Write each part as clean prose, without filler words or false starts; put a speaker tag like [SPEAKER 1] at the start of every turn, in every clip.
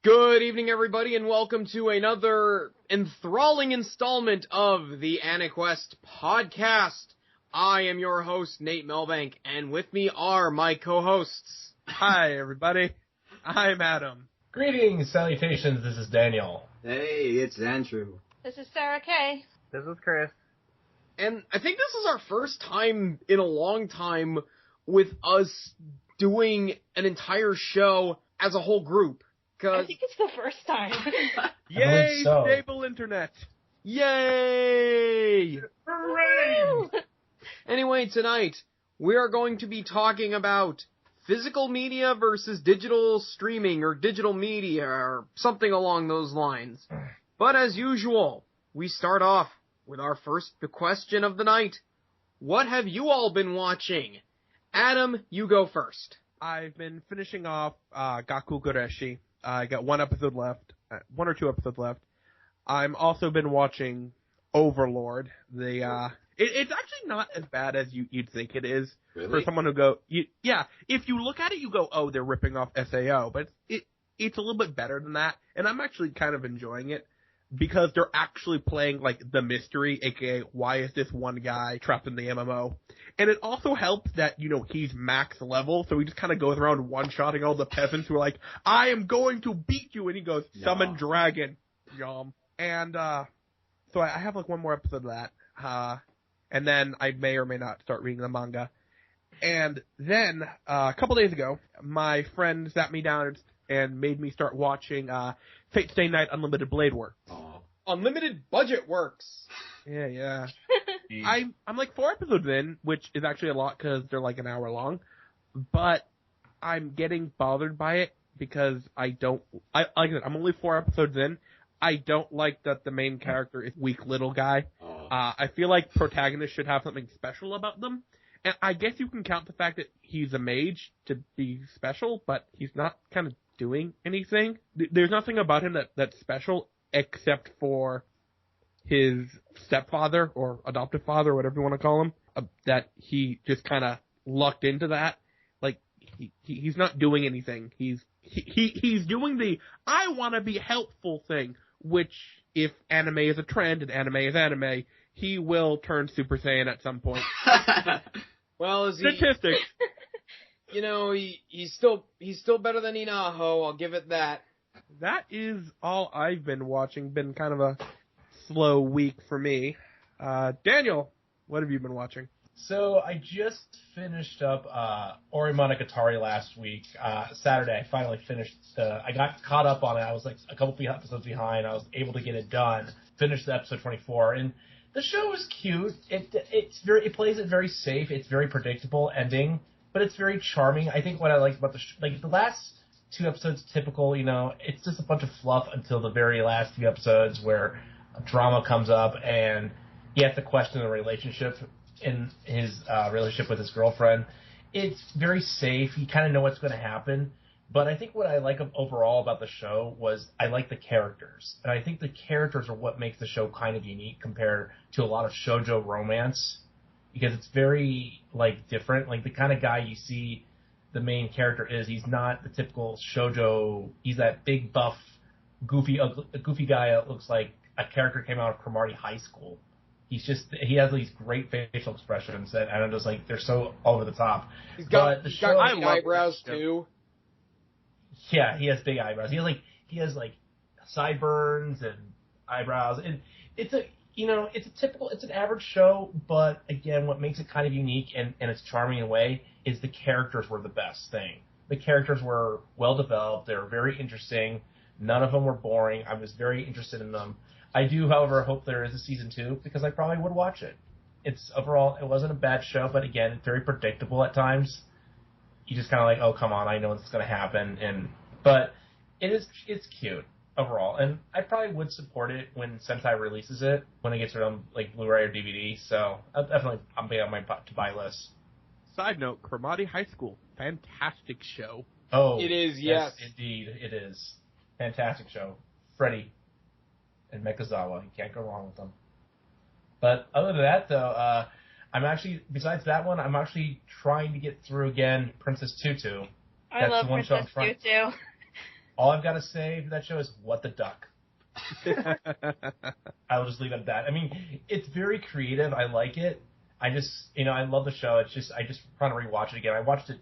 [SPEAKER 1] Good evening, everybody, and welcome to another enthralling installment of the AniQuest podcast. I am your host, Nate Milbank, and with me are my co-hosts.
[SPEAKER 2] Hi, everybody. I'm Adam.
[SPEAKER 3] Greetings, salutations, this is Daniel.
[SPEAKER 4] Hey, it's Andrew.
[SPEAKER 5] This is Sarah Kay.
[SPEAKER 6] This is Chris.
[SPEAKER 1] And I think this is our first time in a long time with us doing an entire show as a whole group.
[SPEAKER 5] I think it's the first time.
[SPEAKER 2] Yay,
[SPEAKER 3] so.
[SPEAKER 2] stable internet.
[SPEAKER 1] Yay!
[SPEAKER 3] Hooray!
[SPEAKER 1] Anyway, tonight, we are going to be talking about physical media versus digital streaming or digital media or something along those lines. But as usual, we start off with our first question of the night. What have you all been watching? Adam, you go first.
[SPEAKER 2] I've been finishing off Gaku Goreshi. I got one or two episodes left. I'm also been watching Overlord. It's actually not as bad as you'd think it is.
[SPEAKER 4] Really?
[SPEAKER 2] For someone who if you look at it, you go, oh, they're ripping off SAO, but it's a little bit better than that, and I'm actually kind of enjoying it because they're actually playing like the mystery, aka why is this one guy trapped in the MMO? And it also helps that, he's max level, so he just kind of goes around one-shotting all the peasants who are like, I am going to beat you, and he goes, summon dragon. Yum. And, so I have like one more episode of that, and then I may or may not start reading the manga. And then, a couple days ago, my friend sat me down and made me start watching, Fate Stay Night Unlimited Blade Work.
[SPEAKER 4] Oh.
[SPEAKER 1] Unlimited Budget Works.
[SPEAKER 2] Yeah. I'm like 4 episodes in, which is actually a lot because they're like an hour long, but I'm getting bothered by it because like I said, I'm only 4 episodes in. I don't like that the main character is weak little guy.
[SPEAKER 4] Oh.
[SPEAKER 2] I feel like protagonists should have something special about them. And I guess you can count the fact that he's a mage to be special, but he's not kind of doing anything. There's nothing about him that's special except for his stepfather or adoptive father, or whatever you want to call him, that he just kind of lucked into that. Like, he's not doing anything. He's doing the I want to be helpful thing, which, if anime is a trend and anime is anime, he will turn Super Saiyan at some point.
[SPEAKER 1] Well,
[SPEAKER 2] Statistics.
[SPEAKER 1] He's still better than Inaho, I'll give it that.
[SPEAKER 2] That is all I've been watching. Been kind of a slow week for me. Daniel, what have you been watching?
[SPEAKER 3] So I just finished up Hori Monogatari last week. Saturday, I finally finished. I got caught up on it. I was like a couple episodes behind. I was able to get it done. Finished episode 24, and the show is cute. It plays it very safe. It's very predictable ending, but it's very charming. I think what I like about the last 2 episodes, typical. It's just a bunch of fluff until the very last few episodes where drama comes up and he has to question the relationship in his relationship with his girlfriend. It's very safe. You kind of know what's going to happen. But I think what I like overall about the show was I like the characters. And I think the characters are what makes the show kind of unique compared to a lot of shoujo romance, because it's very, different. Like, the kind of guy you see the main character is, he's not the typical shoujo. He's that big, buff, goofy guy that looks like a character came out of Cromartie High School. He has these great facial expressions, and I'm just like, they're so over the top.
[SPEAKER 1] He's got big eyebrows too.
[SPEAKER 3] Yeah, he has big eyebrows. He has sideburns and eyebrows, and it's an average show, but again, what makes it kind of unique and it's charming in a way is the characters were the best thing. The characters were well developed. They were very interesting. None of them were boring. I was very interested in them. I do, however, hope there is a season 2 because I probably would watch it. Overall, it wasn't a bad show, but again, it's very predictable at times. You just kind of like, oh, come on, I know what's going to happen. But it's cute overall, and I probably would support it when Sentai releases it, when it gets on Blu-ray or DVD. So I'll be on my to buy list.
[SPEAKER 2] Side note: Cromartie High School, fantastic show.
[SPEAKER 3] Oh,
[SPEAKER 1] it is. Yes,
[SPEAKER 3] indeed, it is. Fantastic show. Freddy and Mekazawa, you can't go wrong with them. But other than that, though, besides that one, I'm actually trying to get through again Princess Tutu.
[SPEAKER 5] I love Princess Tutu.
[SPEAKER 3] all I've got to say for that show is, what the duck? I will just leave it at that. I mean, it's very creative. I like it. I just, I love the show. It's just, I just want to rewatch it again. I watched it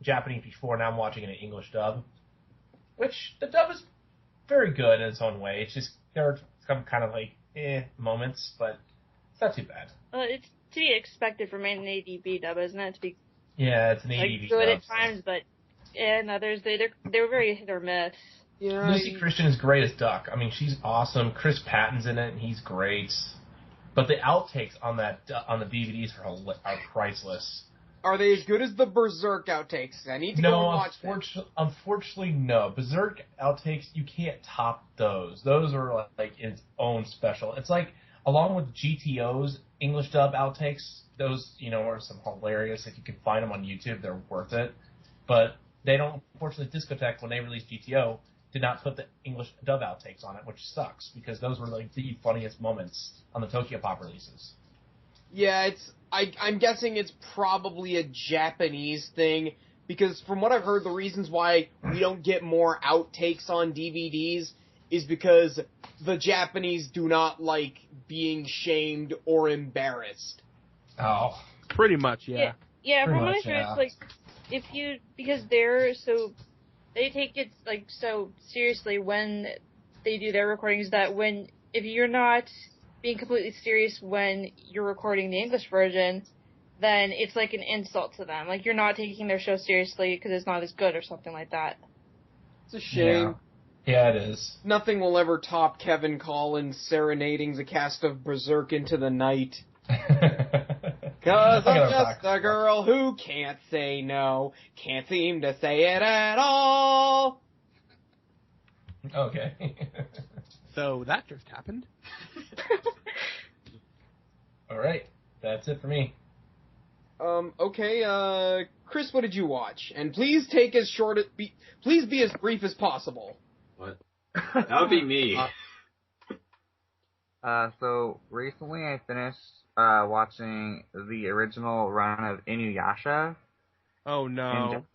[SPEAKER 3] Japanese before, now I'm watching it in English dub, which the dub is very good in its own way. It's just, there are some kind of like, moments, but it's not too bad.
[SPEAKER 5] Well, it's to be expected from an ADB dub, isn't it? To be
[SPEAKER 3] it's an ADB
[SPEAKER 5] like, good
[SPEAKER 3] dub.
[SPEAKER 5] at times, but in others, they're very hit or miss.
[SPEAKER 1] Yeah,
[SPEAKER 3] Lucy Christian is great as Duck. I mean, she's awesome. Chris Patton's in it, and he's great. But the outtakes on the DVDs are priceless.
[SPEAKER 1] Are they as good as the Berserk outtakes? I need to go and watch them.
[SPEAKER 3] Unfortunately, no. Berserk outtakes, you can't top those. Those are like its own special. It's like, along with GTO's English dub outtakes, those, are some hilarious. If you can find them on YouTube, they're worth it. But they don't, unfortunately, Discotech, when they released GTO, did not put the English dub outtakes on it, which sucks, because those were like the funniest moments on the Tokyo Pop releases.
[SPEAKER 1] Yeah, I'm guessing it's probably a Japanese thing, because from what I've heard, the reasons why we don't get more outtakes on DVDs is because the Japanese do not like being shamed or embarrassed.
[SPEAKER 3] Oh.
[SPEAKER 2] Pretty much, yeah.
[SPEAKER 5] Yeah,
[SPEAKER 3] Pretty
[SPEAKER 5] from what
[SPEAKER 3] much,
[SPEAKER 5] I heard,
[SPEAKER 3] yeah.
[SPEAKER 5] it's like, because they take it like so seriously when they do their recordings that if you're not being completely serious when you're recording the English version, then it's like an insult to them. Like, you're not taking their show seriously because it's not as good or something like that.
[SPEAKER 1] It's a shame.
[SPEAKER 3] Yeah, it is.
[SPEAKER 1] Nothing will ever top Kevin Collins serenading the cast of Berserk into the night. Cause I'm just a girl who can't say no, can't seem to say it at all.
[SPEAKER 3] Okay.
[SPEAKER 2] So that just happened.
[SPEAKER 3] All right, that's it for me.
[SPEAKER 1] Okay, Chris, what did you watch? And please take please be as brief as possible.
[SPEAKER 4] What? That would be me.
[SPEAKER 6] So recently I finished watching the original run of Inuyasha.
[SPEAKER 2] Oh no.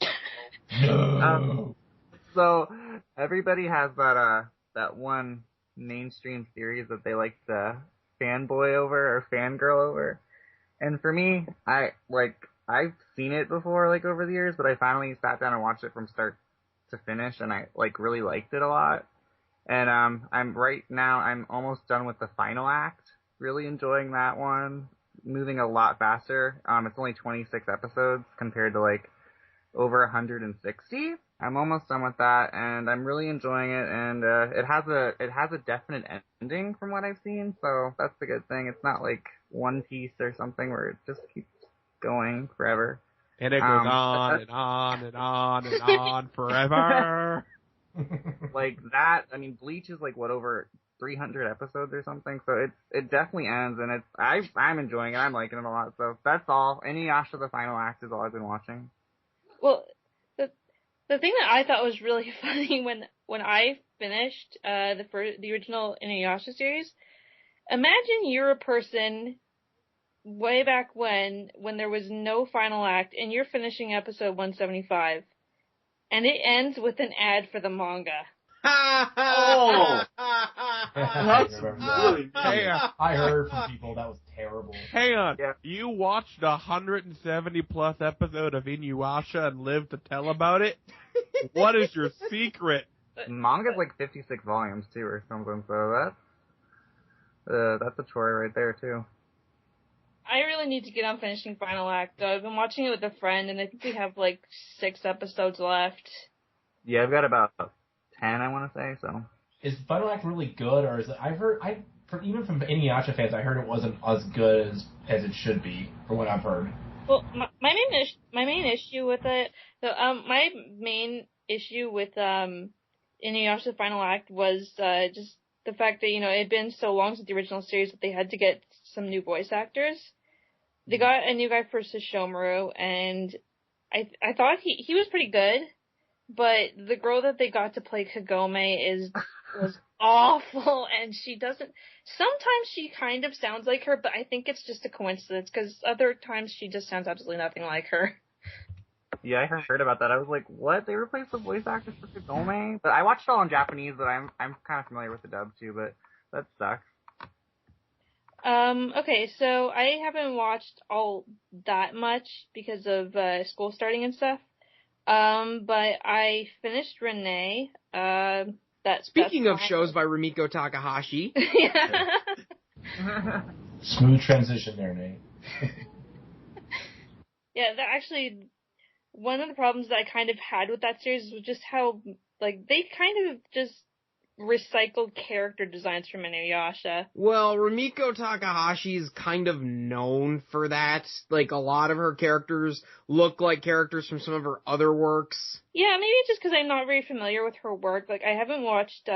[SPEAKER 3] No.
[SPEAKER 6] So everybody has that one mainstream series that they like to fanboy over or fangirl over. And for me, I've seen it before, like, over the years, but I finally sat down and watched it from start to finish, and I really liked it a lot. And I'm almost done with the final act. Really enjoying that one. Moving a lot faster. It's only 26 episodes compared to over 160. I'm almost done with that, and I'm really enjoying it. And it has a definite ending from what I've seen, so that's the good thing. It's not like One Piece or something where it just keeps going forever.
[SPEAKER 2] And it goes on and on and on and on forever.
[SPEAKER 6] Like that, I mean, Bleach is over 300 episodes or something, so it definitely ends, and I'm enjoying it. I'm liking it a lot. So that's all. Inuyasha, the final act, is all I've been watching.
[SPEAKER 5] Well, the thing that I thought was really funny when I finished the original Inuyasha series, imagine you're a person way back when there was no final act, and you're finishing episode 175, and it ends with an ad for the manga.
[SPEAKER 4] Oh! That's really
[SPEAKER 3] I heard from people that was terrible.
[SPEAKER 2] Hang on.
[SPEAKER 6] Yeah.
[SPEAKER 2] You watched 170 plus episode of Inuyasha and lived to tell about it? What is your secret?
[SPEAKER 6] Manga's 56 volumes too or something, so that's a chore right there too.
[SPEAKER 5] I really need to get on finishing final act, though. I've been watching it with a friend, and I think we have 6 episodes left.
[SPEAKER 6] Yeah, I've got about 10, I want to say, so.
[SPEAKER 3] Is Final Act really good, or is it? Even from Inuyasha fans, I heard it wasn't as good as it should be, from what I've heard.
[SPEAKER 5] Well, my main issue with it, my main issue with Inuyasha Final Act was just the fact that it had been so long since the original series that they had to get some new voice actors. They got a new guy for Sesshomaru, and I thought he was pretty good. But the girl that they got to play Kagome was awful, and she doesn't. Sometimes she kind of sounds like her, but I think it's just a coincidence because other times she just sounds absolutely nothing like her.
[SPEAKER 6] Yeah, I heard about that. I was like, what? They replaced the voice actors for Kagome? But I watched it all in Japanese, but I'm kind of familiar with the dub too, but that sucks.
[SPEAKER 5] Okay, so I haven't watched all that much because of school starting and stuff. But I finished Renee.
[SPEAKER 1] Speaking of shows by Rumiko Takahashi.
[SPEAKER 5] Yeah.
[SPEAKER 3] Smooth transition there, Nate.
[SPEAKER 5] Yeah, that actually, one of the problems that I kind of had with that series was just how, like, they kind of just recycled character designs from Inuyasha.
[SPEAKER 1] Well, Rumiko Takahashi is kind of known for that. Like, a lot of her characters look like characters from some of her other works.
[SPEAKER 5] Yeah, maybe it's just because I'm not very familiar with her work. Like, I haven't watched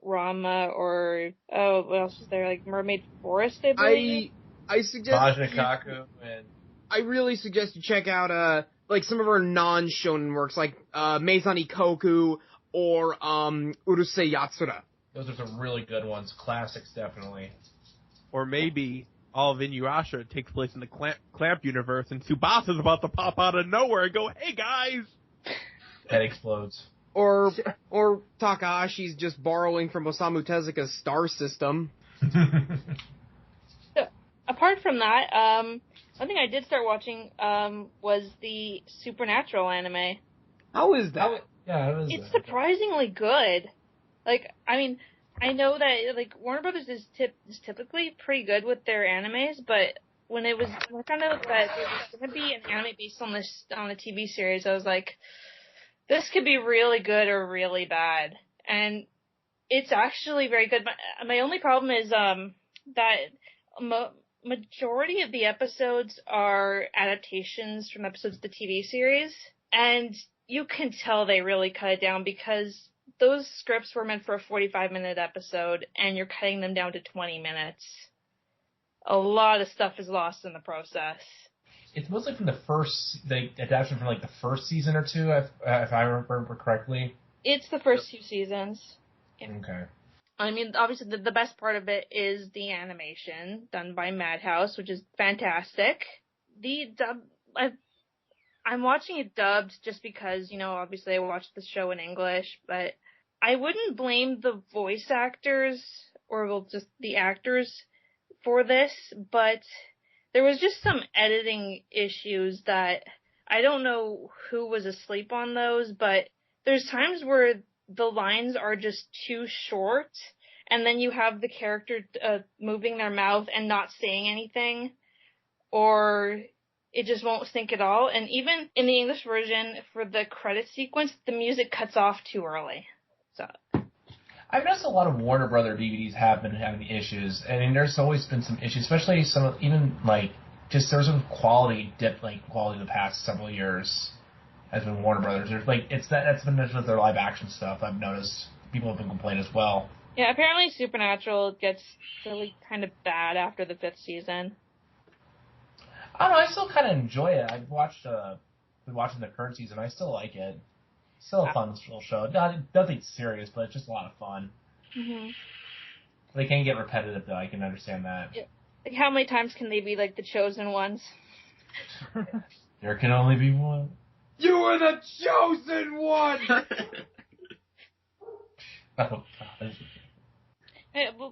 [SPEAKER 5] Rama or, what else is there? Like, Mermaid Forest, I believe?
[SPEAKER 1] I suggest...
[SPEAKER 3] Majinikaku and...
[SPEAKER 1] I really suggest you check out, like, some of her non-shonen works, like, Meizan Ikoku, or Urusei Yatsura.
[SPEAKER 3] Those are some really good ones. Classics, definitely.
[SPEAKER 2] Or maybe all of Inuyasha takes place in the Clamp universe, and Tsubasa's about to pop out of nowhere and go, "Hey guys!"
[SPEAKER 3] That explodes.
[SPEAKER 1] Or Takahashi's just borrowing from Osamu Tezuka's star system.
[SPEAKER 5] So, apart from that, one thing I did start watching was the Supernatural anime.
[SPEAKER 1] How is that?
[SPEAKER 5] It's surprisingly good. Like, I mean, I know that, like, Warner Brothers is typically pretty good with their animes, but when I found out that there was going to be an anime based on a TV series, I was like, this could be really good or really bad. And it's actually very good. My only problem is, that majority of the episodes are adaptations from episodes of the TV series, and you can tell they really cut it down because those scripts were meant for a 45-minute episode, and you're cutting them down to 20 minutes. A lot of stuff is lost in the process.
[SPEAKER 3] It's mostly from the adaptation from like the first season or two, if I remember correctly.
[SPEAKER 5] It's the first 2 seasons. Yeah.
[SPEAKER 3] Okay.
[SPEAKER 5] I mean, obviously the best part of it is the animation done by Madhouse, which is fantastic. The dub, I'm watching it dubbed just because, obviously I watched the show in English, but I wouldn't blame the voice actors or just the actors for this, but there was just some editing issues that I don't know who was asleep on those, but there's times where the lines are just too short, and then you have the character moving their mouth and not saying anything, or it just won't sync at all. And even in the English version, for the credit sequence, the music cuts off too early. So
[SPEAKER 3] I've noticed a lot of Warner Brother DVDs have been having issues. I mean, there's always been some issues, especially there's some quality dip, quality the past several years has been Warner Brothers. There's that's been with their live action stuff. I've noticed people have been complaining as well.
[SPEAKER 5] Yeah, apparently Supernatural gets really kind of bad after the 5th season.
[SPEAKER 3] I don't know. I still kind of enjoy it. I've been watching the current season. I still like it. Still a fun little show. Nothing serious, but it's just a lot of fun.
[SPEAKER 5] Mm-hmm.
[SPEAKER 3] They can get repetitive, though. I can understand that.
[SPEAKER 5] Yeah. Like, how many times can they be like the chosen ones?
[SPEAKER 3] There can only be one.
[SPEAKER 1] You are the chosen one!
[SPEAKER 3] Oh, God.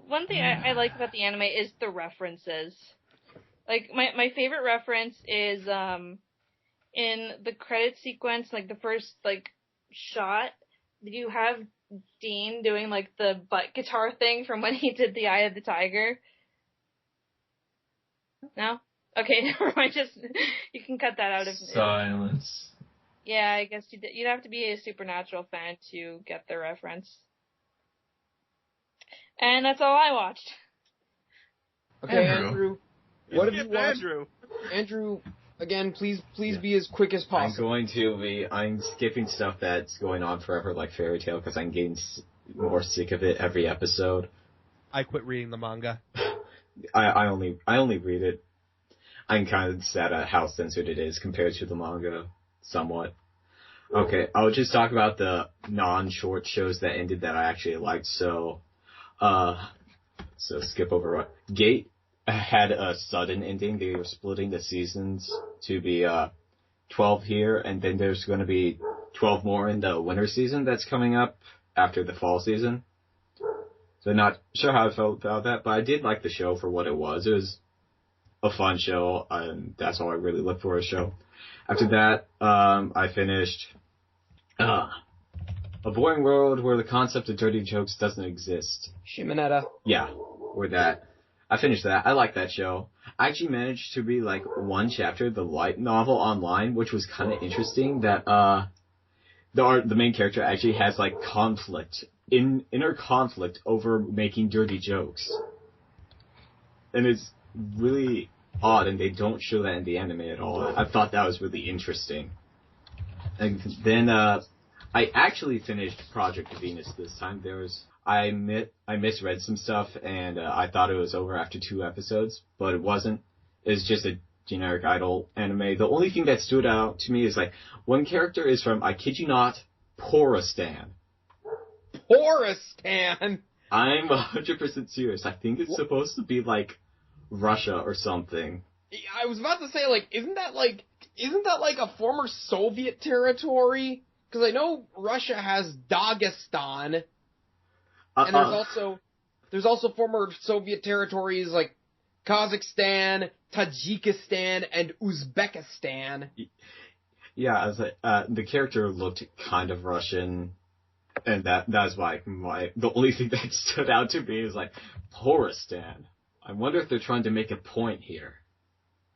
[SPEAKER 5] One thing I like about the anime is the references. Like, my favorite reference is, in the credit sequence, like, the first, shot, you have Dean doing, the butt guitar thing from when he did The Eye of the Tiger. No? Okay, never mind, you can cut that out if...
[SPEAKER 3] Silence.
[SPEAKER 5] Yeah, I guess you'd have to be a Supernatural fan to get the reference. And that's all I watched.
[SPEAKER 1] Okay, Andrew. What have you watched?
[SPEAKER 2] Andrew,
[SPEAKER 1] again, please be as quick as possible.
[SPEAKER 4] I'm skipping stuff that's going on forever, like Fairy Tail, because I'm getting more sick of it every episode.
[SPEAKER 2] I quit reading the manga.
[SPEAKER 4] I only read it. I'm kind of sad at how censored it is compared to the manga, somewhat. Okay, I'll just talk about the non-short shows that ended that I actually liked. So skip over. Gate had a sudden ending. They were splitting the seasons to be 12 here, and then there's going to be 12 more in the winter season that's coming up after the fall season. So not sure how I felt about that, but I did like the show for what it was. It was a fun show, and that's all I really look for a show. After that, I finished A Boring World Where the Concept of Dirty Jokes Doesn't Exist.
[SPEAKER 1] Shimonetta.
[SPEAKER 4] Yeah, or that. I finished that. I like that show. I actually managed to read like one chapter of the light novel online, which was kind of interesting. That the main character actually has like inner conflict over making dirty jokes, and it's really odd, and they don't show that in the anime at all. I thought that was really interesting. And then I actually finished Project Venus this time. I misread some stuff, and I thought it was over after 2 episodes, but it wasn't. It's just a generic idol anime. The only thing that stood out to me is like one character is from, I kid you not, Poristan.
[SPEAKER 1] Poristan.
[SPEAKER 4] I'm 100% serious. I think it's supposed to be like Russia or something.
[SPEAKER 1] I was about to say, like, isn't that like a former Soviet territory? Because I know Russia has Dagestan, and there's also former Soviet territories like Kazakhstan, Tajikistan, and Uzbekistan.
[SPEAKER 4] Yeah, I was like, the character looked kind of Russian, and that's why the only thing that stood out to me is like Poristan. I wonder if they're trying to make a point here.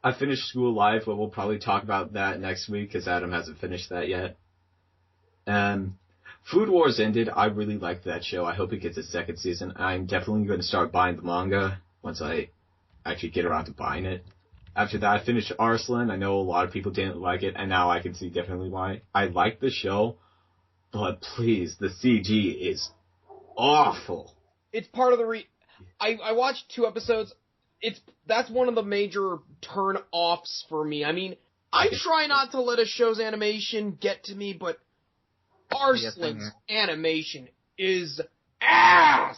[SPEAKER 4] I finished School Life, but we'll probably talk about that next week because Adam hasn't finished that yet. Food Wars ended. I really liked that show. I hope it gets a second season. I'm definitely going to start buying the manga once I actually get around to buying it. After that, I finished Arslan. I know a lot of people didn't like it, and now I can see definitely why. I like the show, but please, the CG is awful.
[SPEAKER 1] It's part of the I watched 2 episodes. That's one of the major turn-offs for me. I mean, I try not to let a show's animation get to me, but Arslan's animation is ass!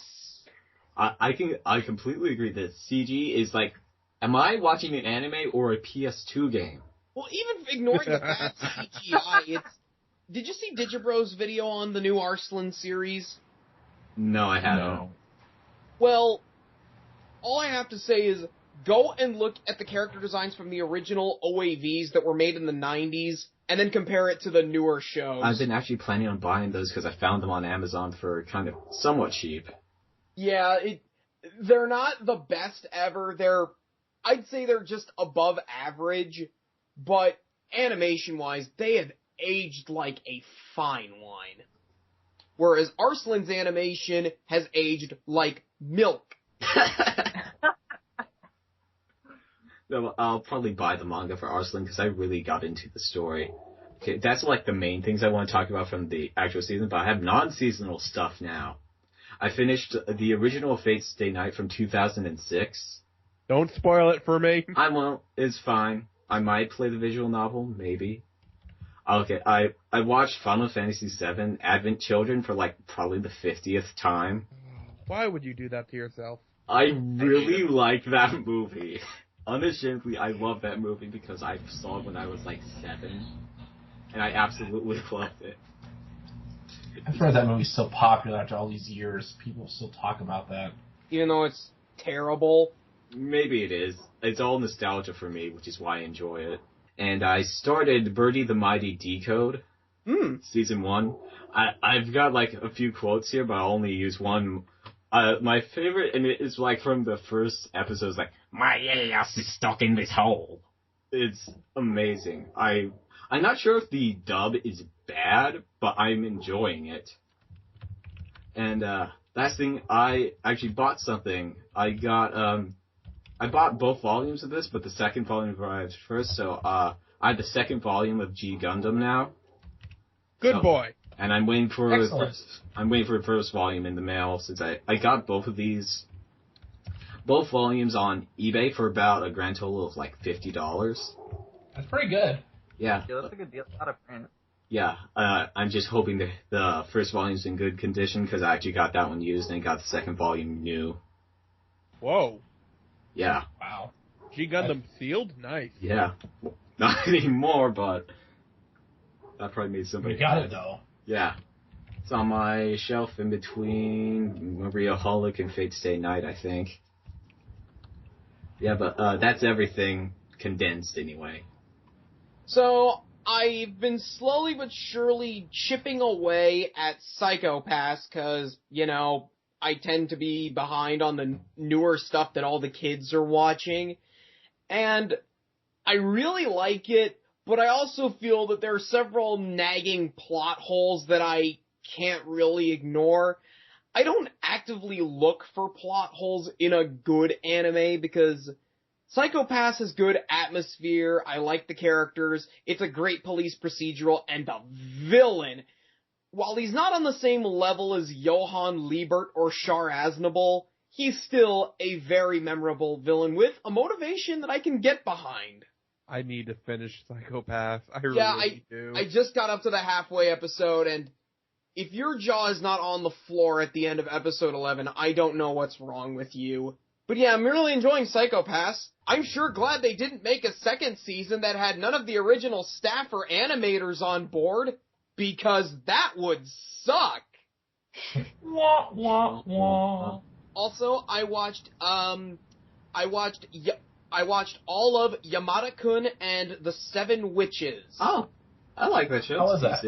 [SPEAKER 4] I completely agree that CG is like, am I watching an anime or a PS2 game?
[SPEAKER 1] Well, even ignoring the bad CGI, did you see Digibro's video on the new Arslan series?
[SPEAKER 4] No, I haven't.
[SPEAKER 3] No.
[SPEAKER 1] Well, all I have to say is go and look at the character designs from the original OAVs that were made in the 90s, and then compare it to the newer shows.
[SPEAKER 4] I've been actually planning on buying those because I found them on Amazon for kind of somewhat cheap.
[SPEAKER 1] Yeah, they're not the best ever. I'd say they're just above average, but animation-wise, they have aged like a fine wine. Whereas Arslan's animation has aged like milk.
[SPEAKER 4] No, I'll probably buy the manga for Arslan because I really got into the story. Okay, that's like the main things I want to talk about from the actual season, but I have non-seasonal stuff now. I finished the original Fate Stay Night from 2006.
[SPEAKER 2] Don't spoil it for me.
[SPEAKER 4] I won't. It's fine. I might play the visual novel, maybe. Okay, I watched Final Fantasy VII Advent Children for like probably the 50th time.
[SPEAKER 2] Why would you do that to yourself?
[SPEAKER 4] I really like that movie. Unashamedly, I love that movie because I saw it when I was like 7, and I absolutely loved it.
[SPEAKER 3] I've heard that movie's so popular after all these years. People still talk about that.
[SPEAKER 1] Even though it's terrible.
[SPEAKER 4] Maybe it is. It's all nostalgia for me, which is why I enjoy it. And I started Birdie the Mighty Decode, Season 1. I've got like a few quotes here, but I'll only use one. My favorite, and it is like from the first episode, is like, my ass is stuck in this hole. It's amazing. I'm not sure if the dub is bad, but I'm enjoying it. And last thing, I actually bought something. I bought both volumes of this, but the second volume arrived first, so I have the second volume of G Gundam now.
[SPEAKER 2] Good boy.
[SPEAKER 4] And I'm waiting for the first volume in the mail since I got both of these, both volumes on eBay for about a grand total of like $50.
[SPEAKER 3] That's pretty good.
[SPEAKER 4] Yeah.
[SPEAKER 6] Yeah, that's a good deal. Out of print.
[SPEAKER 4] Yeah, I'm just hoping that the first volume's in good condition because I actually got that one used and got the second volume new.
[SPEAKER 2] Whoa.
[SPEAKER 4] Yeah.
[SPEAKER 3] Wow.
[SPEAKER 2] G Gundam sealed? Nice.
[SPEAKER 4] Yeah. Not anymore, but That probably made somebody.
[SPEAKER 3] We got it though.
[SPEAKER 4] Yeah. It's on my shelf in between Mariaholic and Fate Stay Night, I think. Yeah, but that's everything condensed anyway.
[SPEAKER 1] So, I've been slowly but surely chipping away at Psycho-Pass, cause, you know, I tend to be behind on the newer stuff that all the kids are watching. And I really like it, but I also feel that there are several nagging plot holes that I can't really ignore. I don't actively look for plot holes in a good anime because Psycho-Pass has good atmosphere, I like the characters, it's a great police procedural, and the villain, while he's not on the same level as Johann Liebert or Char Aznable, he's still a very memorable villain with a motivation that I can get behind.
[SPEAKER 2] I need to finish Psycho-Pass. I really do.
[SPEAKER 1] I just got up to the halfway episode, and if your jaw is not on the floor at the end of episode 11, I don't know what's wrong with you. But yeah, I'm really enjoying Psycho-Pass. I'm sure glad they didn't make a second season that had none of the original staff or animators on board, because that would suck.
[SPEAKER 3] Wah, wah, wah.
[SPEAKER 1] Also, I watched all of Yamada-kun and the Seven Witches.
[SPEAKER 4] Oh, I like that show.
[SPEAKER 3] How was that?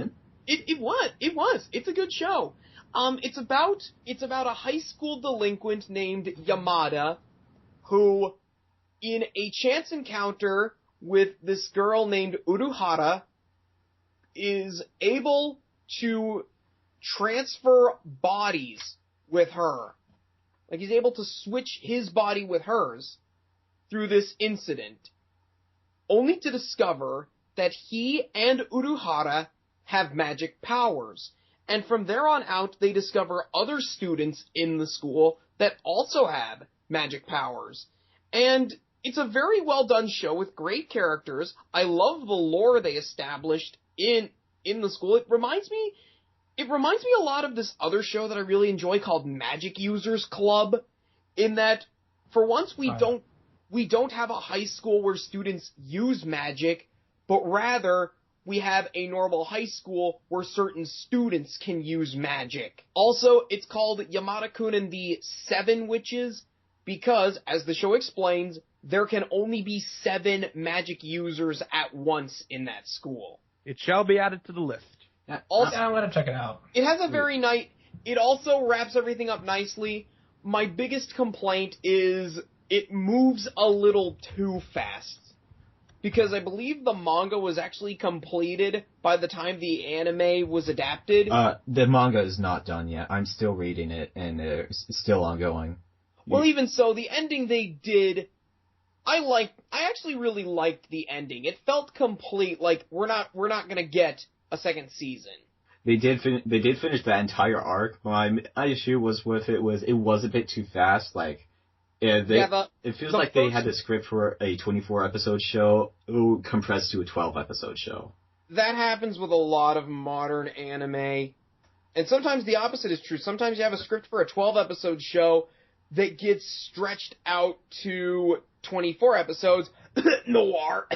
[SPEAKER 1] It was. It's a good show. It's about a high school delinquent named Yamada, who, in a chance encounter with this girl named Uruhara, is able to transfer bodies with her. Like, he's able to switch his body with hers through this incident, only to discover that he and Uruhara have magic powers. And from there on out, they discover other students in the school that also have magic powers. And it's a very well done show with great characters. I love the lore they established in the school. It reminds me a lot of this other show that I really enjoy called Magic Users Club, in that for once we don't have a high school where students use magic, but rather we have a normal high school where certain students can use magic. Also, it's called Yamada-kun and the Seven Witches because, as the show explains, there can only be 7 magic users at once in that school.
[SPEAKER 2] It shall be added to the list.
[SPEAKER 1] Also,
[SPEAKER 3] I'm gonna check it out.
[SPEAKER 1] it has a very nice... It also wraps everything up nicely. My biggest complaint is it moves a little too fast. Because I believe the manga was actually completed by the time the anime was adapted.
[SPEAKER 4] The manga is not done yet. I'm still reading it, and it's still ongoing.
[SPEAKER 1] Well, even so, the ending they did, I actually really liked the ending. It felt complete, like, we're not gonna get a second season.
[SPEAKER 4] They did finish that entire arc. My issue was it was a bit too fast, like, it feels like they had the script for a 24-episode show compressed to a 12-episode show.
[SPEAKER 1] That happens with a lot of modern anime. And sometimes the opposite is true. Sometimes you have a script for a 12-episode show that gets stretched out to 24 episodes. Noir.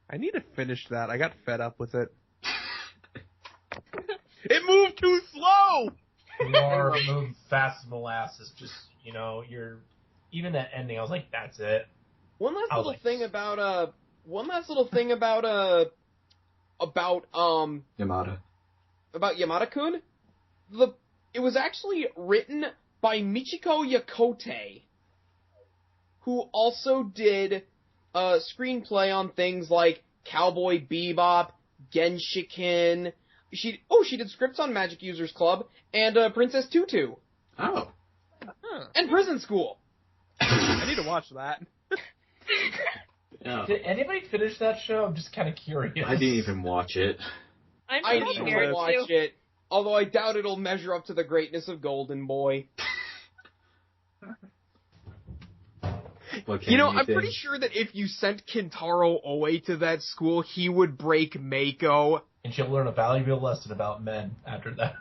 [SPEAKER 2] I need to finish that. I got fed up with it. It moved too slow!
[SPEAKER 3] Noir moved fast as molasses. Just, even that ending, I was like, that's it.
[SPEAKER 1] One last little thing about Yamada. About Yamada-kun. It was actually written by Michiko Yakote, who also did screenplay on things like Cowboy Bebop, Genshiken. She did scripts on Magic Users Club and Princess Tutu.
[SPEAKER 4] Oh.
[SPEAKER 2] Huh.
[SPEAKER 1] And Prison School.
[SPEAKER 2] I need to watch that.
[SPEAKER 4] Yeah.
[SPEAKER 3] Did anybody finish that show? I'm just kind of curious.
[SPEAKER 4] I didn't even watch it.
[SPEAKER 1] I need to watch it, although I doubt it'll measure up to the greatness of Golden Boy. I'm pretty sure that if you sent Kintaro Oe to that school, he would break Mako.
[SPEAKER 3] And she'll learn a valuable lesson about men after that.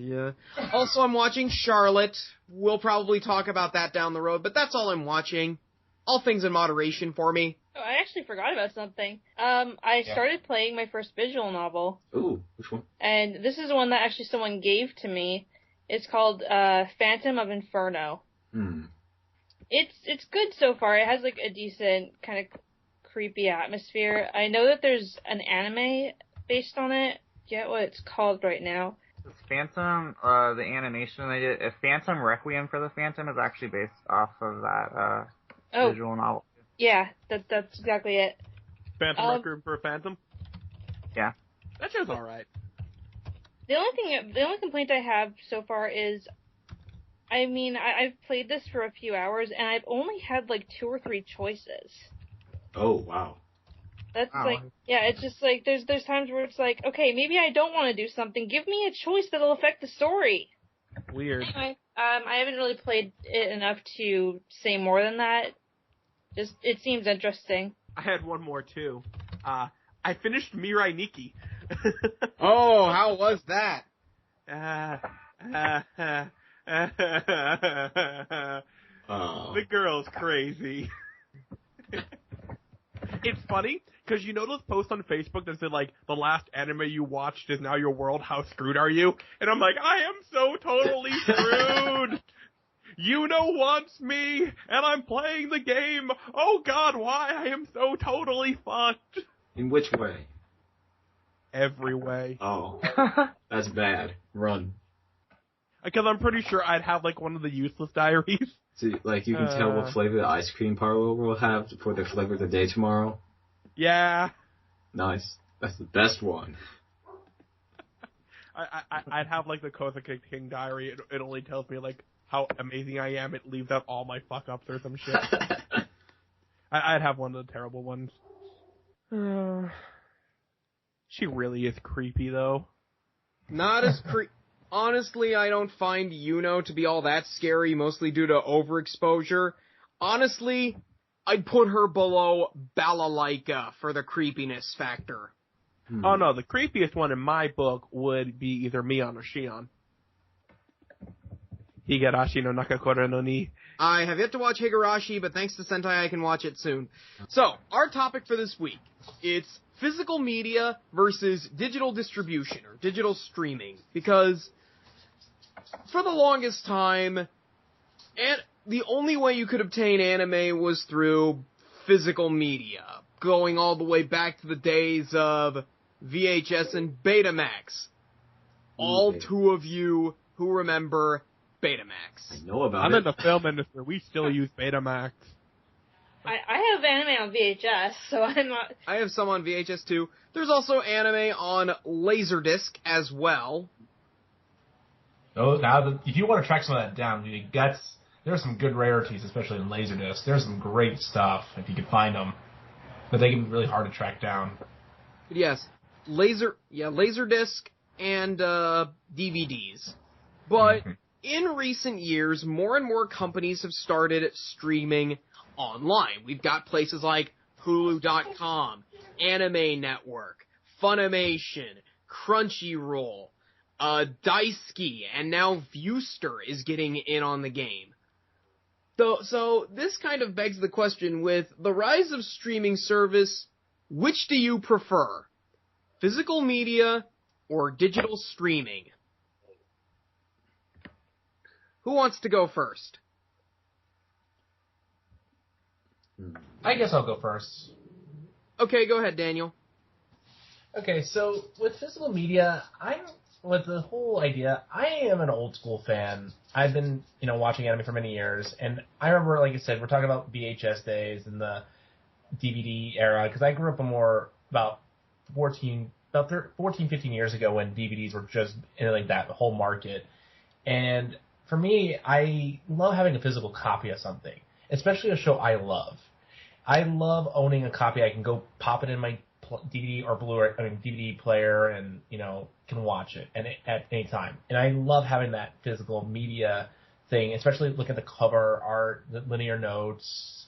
[SPEAKER 1] Yeah. Also, I'm watching Charlotte. We'll probably talk about that down the road, but that's all I'm watching. All things in moderation for me.
[SPEAKER 5] Oh, I actually forgot about something. I started playing my first visual novel.
[SPEAKER 4] Ooh, which one?
[SPEAKER 5] And this is one that actually someone gave to me. It's called Phantom of Inferno. It's good so far. It has like a decent kind of creepy atmosphere. I know that there's an anime based on it. I forget what it's called right now.
[SPEAKER 6] It's Phantom, the animation they did, Phantom Requiem for the Phantom is actually based off of that visual novel.
[SPEAKER 5] Yeah, that's exactly it.
[SPEAKER 2] Phantom Requiem for a Phantom?
[SPEAKER 6] Yeah.
[SPEAKER 2] That show's alright.
[SPEAKER 5] The only complaint I have so far is, I mean, I've played this for a few hours, and I've only had like 2 or 3 choices.
[SPEAKER 4] Oh, wow.
[SPEAKER 5] That's it's just like, there's times where it's like, okay, maybe I don't want to do something. Give me a choice that'll affect the story.
[SPEAKER 2] Weird.
[SPEAKER 5] Anyway, I haven't really played it enough to say more than that. Just, it seems interesting.
[SPEAKER 2] I had one more, too. I finished Mirai Nikki.
[SPEAKER 1] Oh, how was that?
[SPEAKER 2] The girl's crazy. It's funny, because you know those posts on Facebook that say, like, the last anime you watched is now your world, how screwed are you? And I'm like, I am so totally screwed! Yuno wants me, and I'm playing the game! Oh god, why? I am so totally fucked!
[SPEAKER 4] In which way?
[SPEAKER 2] Every way.
[SPEAKER 4] Oh. That's bad. Run.
[SPEAKER 2] Because I'm pretty sure I'd have, like, one of the useless diaries.
[SPEAKER 4] So, like, you can tell what flavor the ice cream parlor will have for their flavor of the day tomorrow?
[SPEAKER 2] Yeah.
[SPEAKER 4] Nice. That's the best one.
[SPEAKER 2] I'd have, like, the Kozuka King diary. It only tells me, like, how amazing I am. It leaves out all my fuck-ups or some shit. I'd have one of the terrible ones. She really is creepy, though.
[SPEAKER 1] Not as Honestly, I don't find Yuno to be all that scary, mostly due to overexposure. Honestly, I'd put her below Balalaika for the creepiness factor.
[SPEAKER 2] Oh no, the creepiest one in my book would be either Mion or Shion. Higarashi no Nakakora no ni.
[SPEAKER 1] I have yet to watch Higurashi, but thanks to Sentai I can watch it soon. So, our topic for this week, it's physical media versus digital distribution, or digital streaming. Because, for the longest time, the only way you could obtain anime was through physical media, going all the way back to the days of VHS and Betamax. All 2 of you who remember Betamax.
[SPEAKER 4] I know about
[SPEAKER 2] I'm
[SPEAKER 4] it.
[SPEAKER 2] in the film industry. We still use Betamax.
[SPEAKER 5] I have anime on VHS, so I'm not...
[SPEAKER 1] I have some on VHS too. There's also anime on Laserdisc as well.
[SPEAKER 3] Oh, now, if you want to track some of that down, there's some good rarities, especially in Laserdisc. There's some great stuff, if you can find them. But they can be really hard to track down.
[SPEAKER 1] But yes, Laserdisc and DVDs. But in recent years, more and more companies have started streaming online. We've got places like Hulu.com, Anime Network, Funimation, Crunchyroll, Daisuke, and now Viewster is getting in on the game. So this kind of begs the question, with the rise of streaming service, which do you prefer? Physical media or digital streaming? Who wants to go first?
[SPEAKER 3] I guess I'll go first.
[SPEAKER 1] Okay, go ahead, Daniel.
[SPEAKER 3] Okay, so with physical media, with the whole idea, I am an old school fan. I've been, watching anime for many years, and I remember, like I said, we're talking about VHS days and the DVD era, because I grew up about 14, 15 years ago when DVDs were just in like that whole market. And for me, I love having a physical copy of something, especially a show I love. I love owning a copy. I can go pop it in my DVD or Blu-ray, DVD player, and can watch it at any time. And I love having that physical media thing, especially look at the cover art, the linear notes,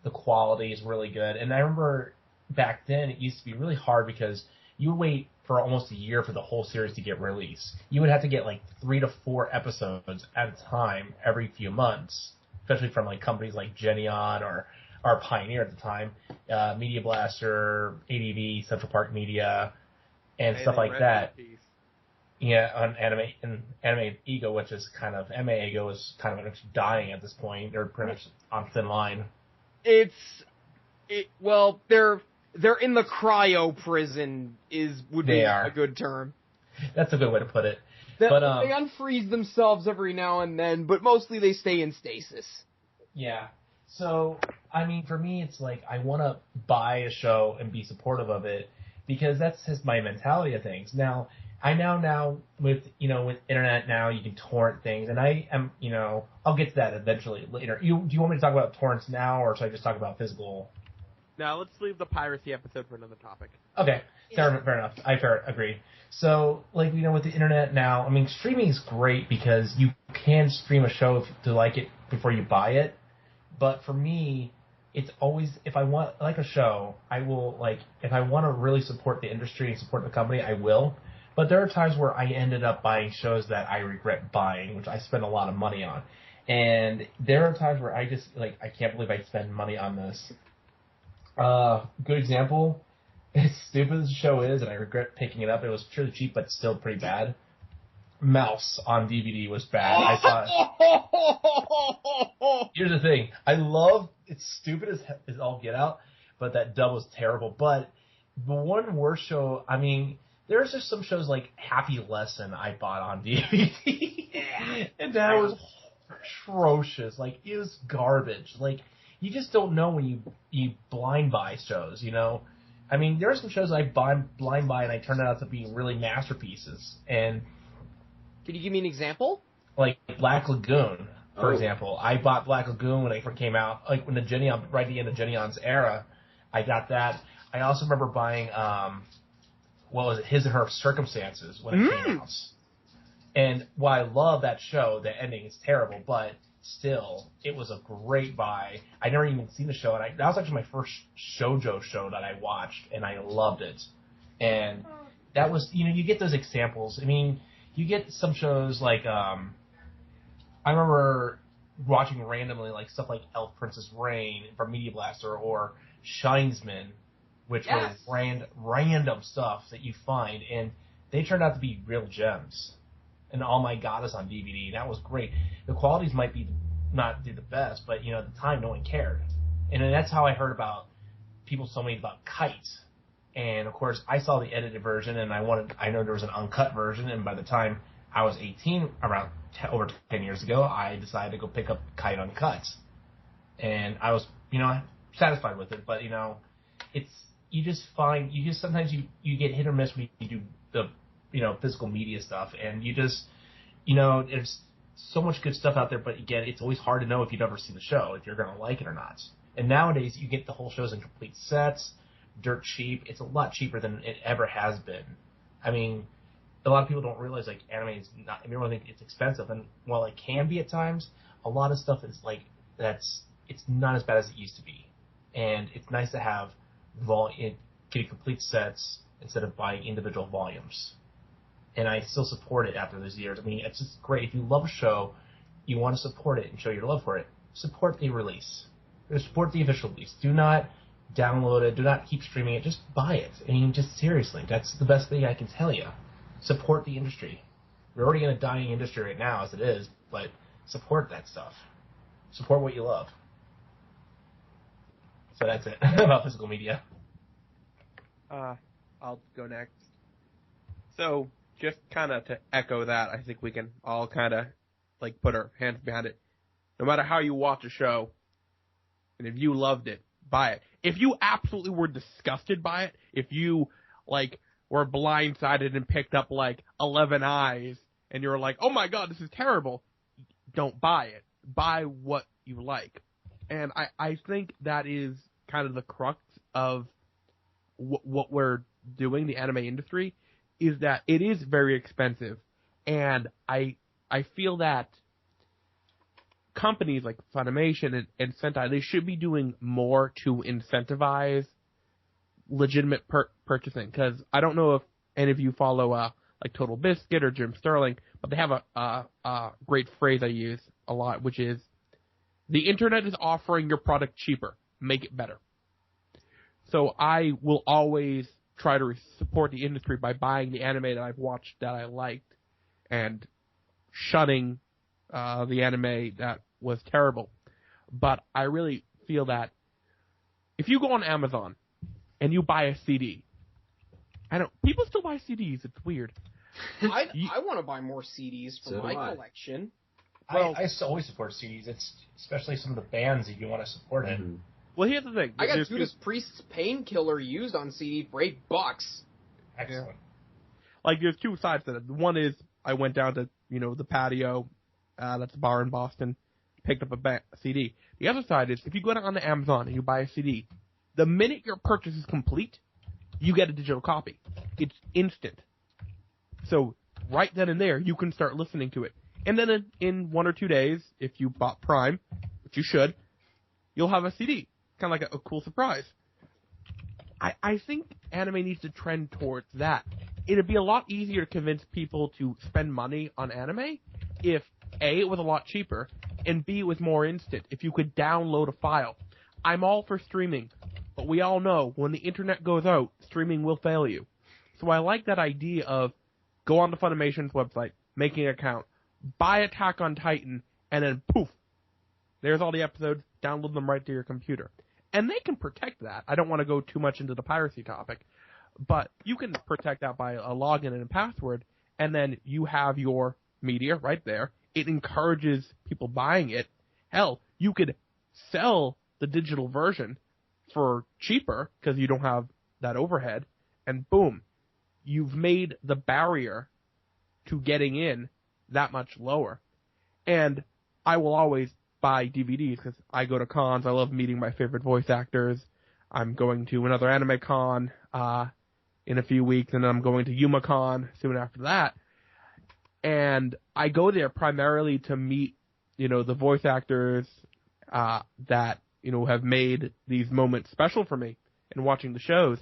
[SPEAKER 3] the quality is really good. And I remember back then it used to be really hard because you would wait for almost a year for the whole series to get released. You would have to get like 3 to 4 episodes at a time every few months, especially from like companies like Geneon or Pioneer at the time, Media Blaster, ADV, Central Park Media, and stuff like that. Yeah, on Anime Ego, which is kind of Anime Ego is kind of dying at this point. They're pretty much on thin line.
[SPEAKER 1] Well, they're in the cryo prison would be a good term.
[SPEAKER 3] That's a good way to put it.
[SPEAKER 1] They unfreeze themselves every now and then, but mostly they stay in stasis.
[SPEAKER 3] Yeah. So, I mean, for me, it's like I want to buy a show and be supportive of it because that's just my mentality of things. Now, I now with internet now you can torrent things, and I am I'll get to that eventually later. Do you want me to talk about torrents now, or should I just talk about physical?
[SPEAKER 2] No, let's leave the piracy episode for another topic.
[SPEAKER 3] Okay, fair enough. I agree. So, like, with the internet now, I mean, streaming is great because you can stream a show to like it before you buy it. But for me, it's always, if I want, like a show, I will, like, if I want to really support the industry and support the company, I will. But there are times where I ended up buying shows that I regret buying, which I spent a lot of money on. And there are times where I just, like, I can't believe I spend money on this. Good example, as stupid as the show is, and I regret picking it up, it was purely cheap, but still pretty bad. Mouse on DVD was bad. I thought. Here's the thing. It's stupid as all get out, but that dub was terrible. But the one worst show, I mean, there's just some shows like Happy Lesson I bought on DVD. And that was atrocious. Like, it was garbage. Like, you just don't know when you blind buy shows, I mean, there are some shows I blind buy and I turned out to be really masterpieces. And
[SPEAKER 1] can you give me an example?
[SPEAKER 3] Like Black Lagoon, for example. I bought Black Lagoon when it first came out, like when right at the end of Geneon's era. I got that. I also remember buying, what was it, His or Her Circumstances when it came out. And while I love that show, the ending is terrible, but still, it was a great buy. I never even seen the show, and that was actually my first shoujo show that I watched, and I loved it. And that was, you get those examples. I mean, you get some shows like, I remember watching randomly like stuff like Elf Princess Rain from Media Blaster or Shinesman, which was random stuff that you find, and they turned out to be real gems. And All My Goddess on DVD, that was great. The qualities might not be the best, but at the time no one cared. And then that's how I heard about people told me about Kite. And of course I saw the edited version, and I know there was an uncut version, and by the time I was 18, around over 10 years ago, I decided to go pick up Kite Uncut. And I was, satisfied with it, but sometimes you get hit or miss when you do the physical media stuff, and you just, there's so much good stuff out there, but again, it's always hard to know if you've ever seen the show, if you're going to like it or not. And nowadays, you get the whole shows in complete sets, dirt cheap. It's a lot cheaper than it ever has been. I mean, a lot of people don't realize, like, anime is not, everyone thinks it's expensive, and while it can be at times, a lot of stuff is, like, it's not as bad as it used to be. And it's nice to have getting complete sets instead of buying individual volumes. And I still support it after those years. I mean, it's just great. If you love a show, you want to support it and show your love for it, support the release. Support the official release. Do not download it. Do not keep streaming it. Just buy it. I mean, just seriously. That's the best thing I can tell you. Support the industry. We're already in a dying industry right now as it is, but support that stuff. Support what you love. So that's it about physical media.
[SPEAKER 2] I'll go next. So, just kind of to echo that, I think we can all kind of, like, put our hands behind it. No matter how you watch a show, and if you loved it, buy it. If you absolutely were disgusted by it, if you, like, were blindsided and picked up, like, 11 Eyes, and you were like, oh my god, this is terrible, don't buy it. Buy what you like. And I think that is kind of the crux of what we're doing, the anime industry, is that it is very expensive. And I feel that companies like Funimation and Sentai, they should be doing more to incentivize legitimate purchasing, because I don't know if any of you follow like Total Biscuit or Jim Sterling, but they have a great phrase I use a lot, which is, the internet is offering your product cheaper. Make it better. So I will always try to support the industry by buying the anime that I've watched that I liked and shunning the anime that was terrible. But I really feel that if you go on Amazon and you buy a CD, people still buy CDs. It's weird.
[SPEAKER 1] I want to buy more CDs for my collection.
[SPEAKER 3] Well, I always support CDs. It's especially some of the bands that you want to support it.
[SPEAKER 2] Well, here's the thing.
[SPEAKER 1] I got Judas Priest's Painkiller used on CD for $8.
[SPEAKER 3] Excellent.
[SPEAKER 2] Like, there's two sides to it. One is I went down to, the patio, that's a bar in Boston, picked up a CD. The other side is if you go down on Amazon and you buy a CD, the minute your purchase is complete, you get a digital copy. It's instant. So right then and there, you can start listening to it. And then in 1 or 2 days, if you bought Prime, which you should, you'll have a CD. Kind of like a cool surprise. I think anime needs to trend towards that. It'd be a lot easier to convince people to spend money on anime if A, it was a lot cheaper, and B, it was more instant. If you could download a file. I'm all for streaming, but we all know when the internet goes out, streaming will fail you. So I like that idea of go on to Funimation's website, making an account, buy Attack on Titan, and then poof, there's all the episodes, download them right to your computer. And they can protect that. I don't want to go too much into the piracy topic, but you can protect that by a login and a password, and then you have your media right there. It encourages people buying it. Hell, you could sell the digital version for cheaper because you don't have that overhead, and boom, you've made the barrier to getting in that much lower. And I will always buy DVDs because I go to cons. I love meeting my favorite voice actors. I'm going to another anime con in a few weeks, and then I'm going to YumaCon soon after that. And I go there primarily to meet, the voice actors that, have made these moments special for me in watching the shows.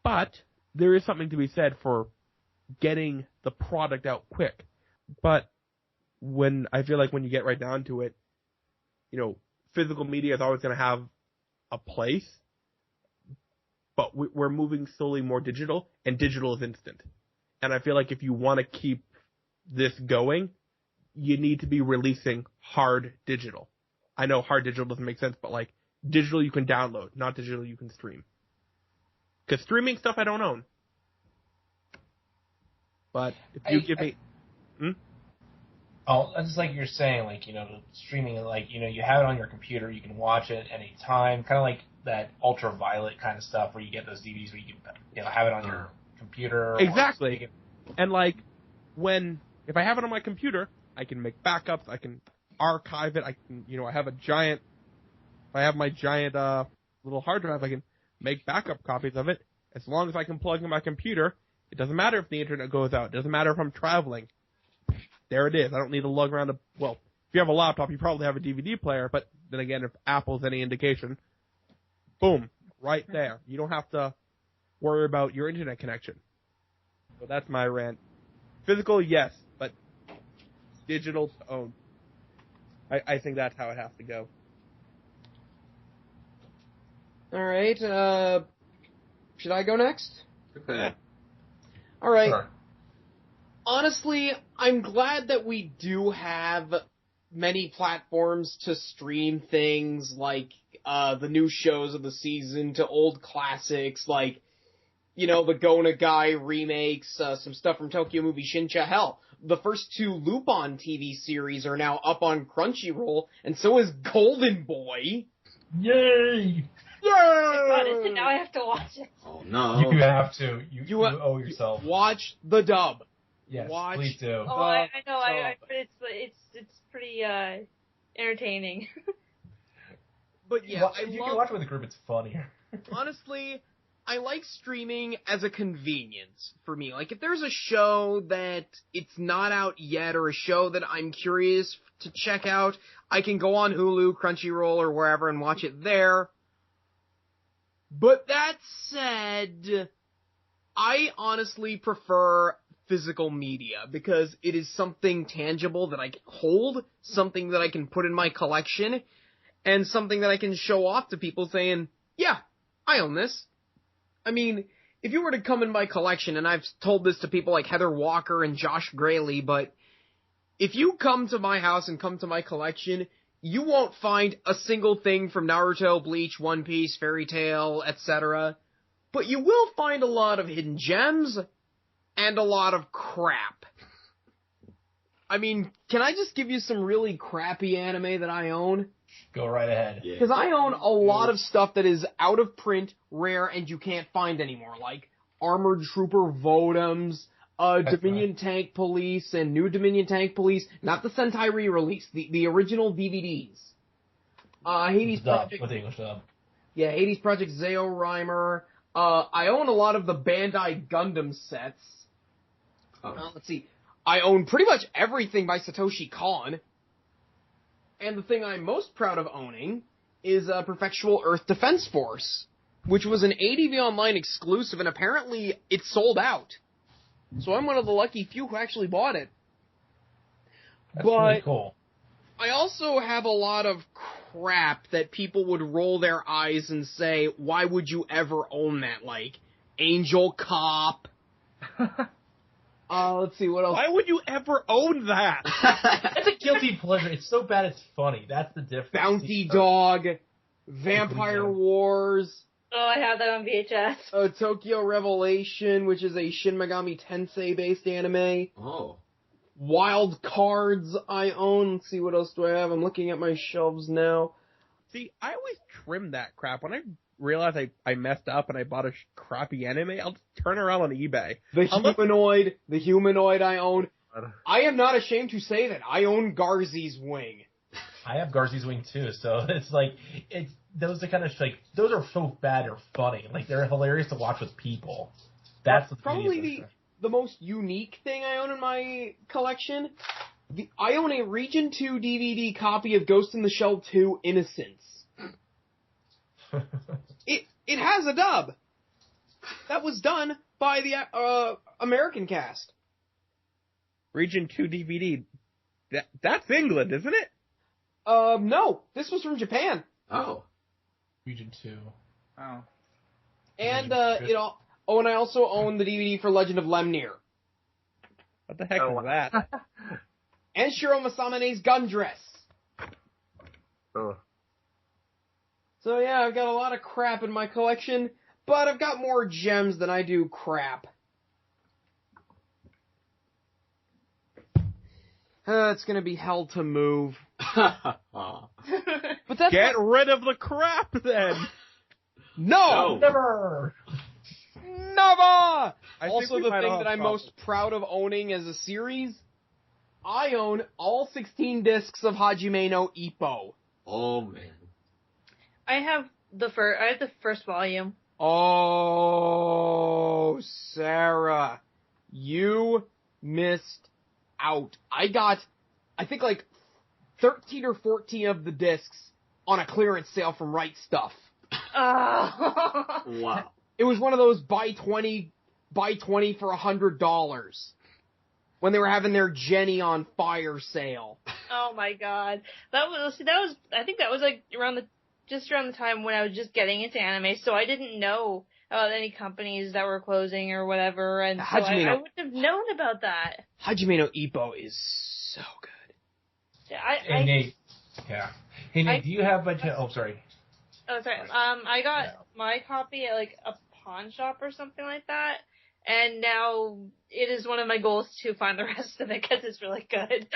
[SPEAKER 2] But there is something to be said for getting the product out quick. But I feel like when you get right down to it, physical media is always going to have a place, but we're moving slowly more digital, and digital is instant. And I feel like if you want to keep this going, you need to be releasing hard digital. I know hard digital doesn't make sense, but like digital you can download, not digital you can stream. Because streaming stuff I don't own. But if you give me...
[SPEAKER 3] Oh, just like you're saying, streaming, you have it on your computer, you can watch it any time, kind of like that ultraviolet kind of stuff where you get those DVDs where you can, have it on your computer.
[SPEAKER 2] Exactly. And if I have it on my computer, I can make backups, I can archive it, I can, I have if I have my giant, little hard drive, I can make backup copies of it. As long as I can plug in my computer, it doesn't matter if the internet goes out, it doesn't matter if I'm traveling. There it is. I don't need to lug around if you have a laptop, you probably have a DVD player, but then again, if Apple's any indication, boom, right there. You don't have to worry about your internet connection. So that's my rant. Physical, yes, but digital to own. I think that's how it has to go.
[SPEAKER 1] Alright, should I go next?
[SPEAKER 4] Okay.
[SPEAKER 1] Alright.
[SPEAKER 3] Sure.
[SPEAKER 1] Honestly, I'm glad that we do have many platforms to stream things like the new shows of the season to old classics like, the Gona Guy remakes, some stuff from Tokyo Movie Shincha. Hell, the first 2 Lupin TV series are now up on Crunchyroll, and so is Golden Boy.
[SPEAKER 3] Yay!
[SPEAKER 5] God, now I have to watch it.
[SPEAKER 4] Oh no.
[SPEAKER 3] You have to. You owe yourself.
[SPEAKER 1] Watch the dub.
[SPEAKER 3] Yes,
[SPEAKER 1] Watch
[SPEAKER 3] please do.
[SPEAKER 5] Oh, I know. I it's pretty entertaining.
[SPEAKER 1] But yeah,
[SPEAKER 3] If you can watch it with a group, it's funnier.
[SPEAKER 1] Honestly, I like streaming as a convenience for me. Like, if there's a show that it's not out yet or a show that I'm curious to check out, I can go on Hulu, Crunchyroll, or wherever and watch it there. But that said, I honestly prefer physical media because it is something tangible that I can hold, something that I can put in my collection, and something that I can show off to people saying, yeah, I own this. I mean, if you were to come in my collection, and I've told this to people like Heather Walker and Josh Graley, but if you come to my house and come to my collection, you won't find a single thing from Naruto, Bleach, One Piece, Fairy Tail, etc. But you will find a lot of hidden gems and a lot of crap. I mean, can I just give you some really crappy anime that I own?
[SPEAKER 3] Go right ahead.
[SPEAKER 1] Because I own a lot of stuff that is out of print, rare, and you can't find anymore, like Armored Trooper Votems, Dominion Tank Police, and New Dominion Tank Police, not the Sentai re-release, the original DVDs. Hades Project...
[SPEAKER 3] With the English dub.
[SPEAKER 1] Yeah, Hades Project Zeo Rhymer. I own a lot of the Bandai Gundam sets. Let's see. I own pretty much everything by Satoshi Kon. And the thing I'm most proud of owning is Perfectual Earth Defense Force, which was an ADV Online exclusive, and apparently it sold out. So I'm one of the lucky few who actually bought it.
[SPEAKER 3] That's really cool.
[SPEAKER 1] I also have a lot of crap that people would roll their eyes and say, why would you ever own that? Like, Angel Cop. Let's see, what else?
[SPEAKER 2] Why would you ever own that?
[SPEAKER 3] It's a guilty pleasure. It's so bad it's funny. That's the difference.
[SPEAKER 1] Bounty Dog, Vampire Wars.
[SPEAKER 5] Oh, I have that on VHS.
[SPEAKER 1] Tokyo Revelation, which is a Shin Megami Tensei-based anime.
[SPEAKER 4] Oh.
[SPEAKER 1] Wild Cards I own. Let's see, what else do I have? I'm looking at my shelves now.
[SPEAKER 2] See, I always trim that crap. When I realize I messed up and I bought a crappy anime, I'll just turn around on eBay.
[SPEAKER 1] The humanoid I own. I am not ashamed to say that. I own Garzy's Wing.
[SPEAKER 3] I have Garzy's Wing too, so it's like, those are kind of like, those are so bad they're funny. Like, they're hilarious to watch with people. That's
[SPEAKER 1] probably the most unique thing I own in my collection. I own a Region 2 DVD copy of Ghost in the Shell 2 Innocence. It has a dub. That was done by the American cast.
[SPEAKER 2] Region 2 DVD. That's England, isn't it?
[SPEAKER 1] No. This was from Japan.
[SPEAKER 4] Oh.
[SPEAKER 3] Region 2.
[SPEAKER 6] Oh.
[SPEAKER 1] And, and I also own the DVD for Legend of Lemnir.
[SPEAKER 2] What the heck is that?
[SPEAKER 1] And Shiro Masamene's Gundress.
[SPEAKER 6] Oh.
[SPEAKER 1] So yeah, I've got a lot of crap in my collection, but I've got more gems than I do crap. It's gonna be hell to move. But that's
[SPEAKER 2] Get rid of the crap then!
[SPEAKER 1] No!
[SPEAKER 3] Never!
[SPEAKER 1] Also, the thing that I'm most proud of owning as a series, I own all 16 discs of Hajime no Ippo.
[SPEAKER 4] Oh, man.
[SPEAKER 5] I have the first volume.
[SPEAKER 1] Oh, Sarah, you missed out. I got, I think, like 13 or 14 of the discs on a clearance sale from Right Stuff.
[SPEAKER 5] Oh.
[SPEAKER 4] Wow.
[SPEAKER 1] It was one of those buy 20 for $100 when they were having their Jenny on Fire sale.
[SPEAKER 5] Oh my god. I think that was like just around the time when I was just getting into anime, so I didn't know about any companies that were closing or whatever, and so I wouldn't have known about that.
[SPEAKER 1] Hajime no Ippo is so good.
[SPEAKER 3] Hey, Nate. Yeah. Hey, Nate, do you have oh, sorry.
[SPEAKER 5] Oh, sorry. I got my copy at like a pawn shop or something like that, and now it is one of my goals to find the rest of it because it's really good.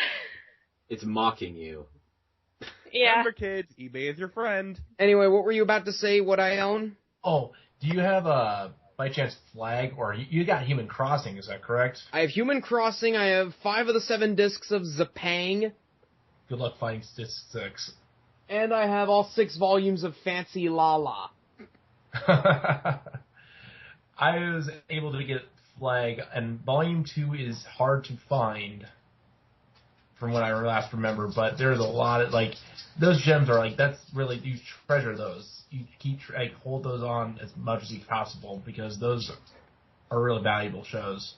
[SPEAKER 4] It's mocking you.
[SPEAKER 5] Yeah.
[SPEAKER 2] Remember, kids, eBay is your friend.
[SPEAKER 1] Anyway, what were you about to say, what I own?
[SPEAKER 3] Oh, do you have by chance, Flag, or you got Human Crossing, is that correct?
[SPEAKER 1] I have Human Crossing, I have 5 of the 7 discs of Zapang.
[SPEAKER 3] Good luck finding disc 6.
[SPEAKER 1] And I have all 6 volumes of Fancy Lala.
[SPEAKER 3] I was able to get Flag, and Volume 2 is hard to find from what I last remember, but there's a lot of, like, those gems are, like, that's really, you treasure those. You keep, like, hold those on as much as you possible, because those are really valuable shows.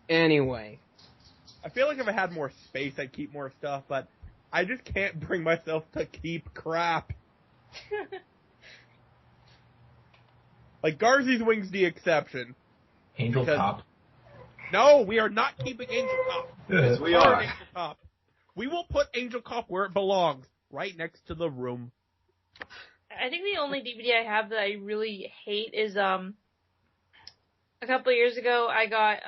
[SPEAKER 1] Anyway.
[SPEAKER 2] I feel like if I had more space, I'd keep more stuff, but I just can't bring myself to keep crap. Like, Garzy's Wing's the exception.
[SPEAKER 3] Angel Cop.
[SPEAKER 2] No, we are not keeping Angel Cop.
[SPEAKER 4] Yes, we are.
[SPEAKER 2] Angel Cop. We will put Angel Cop where it belongs, right next to the room.
[SPEAKER 5] I think the only DVD I have that I really hate is a couple of years ago I got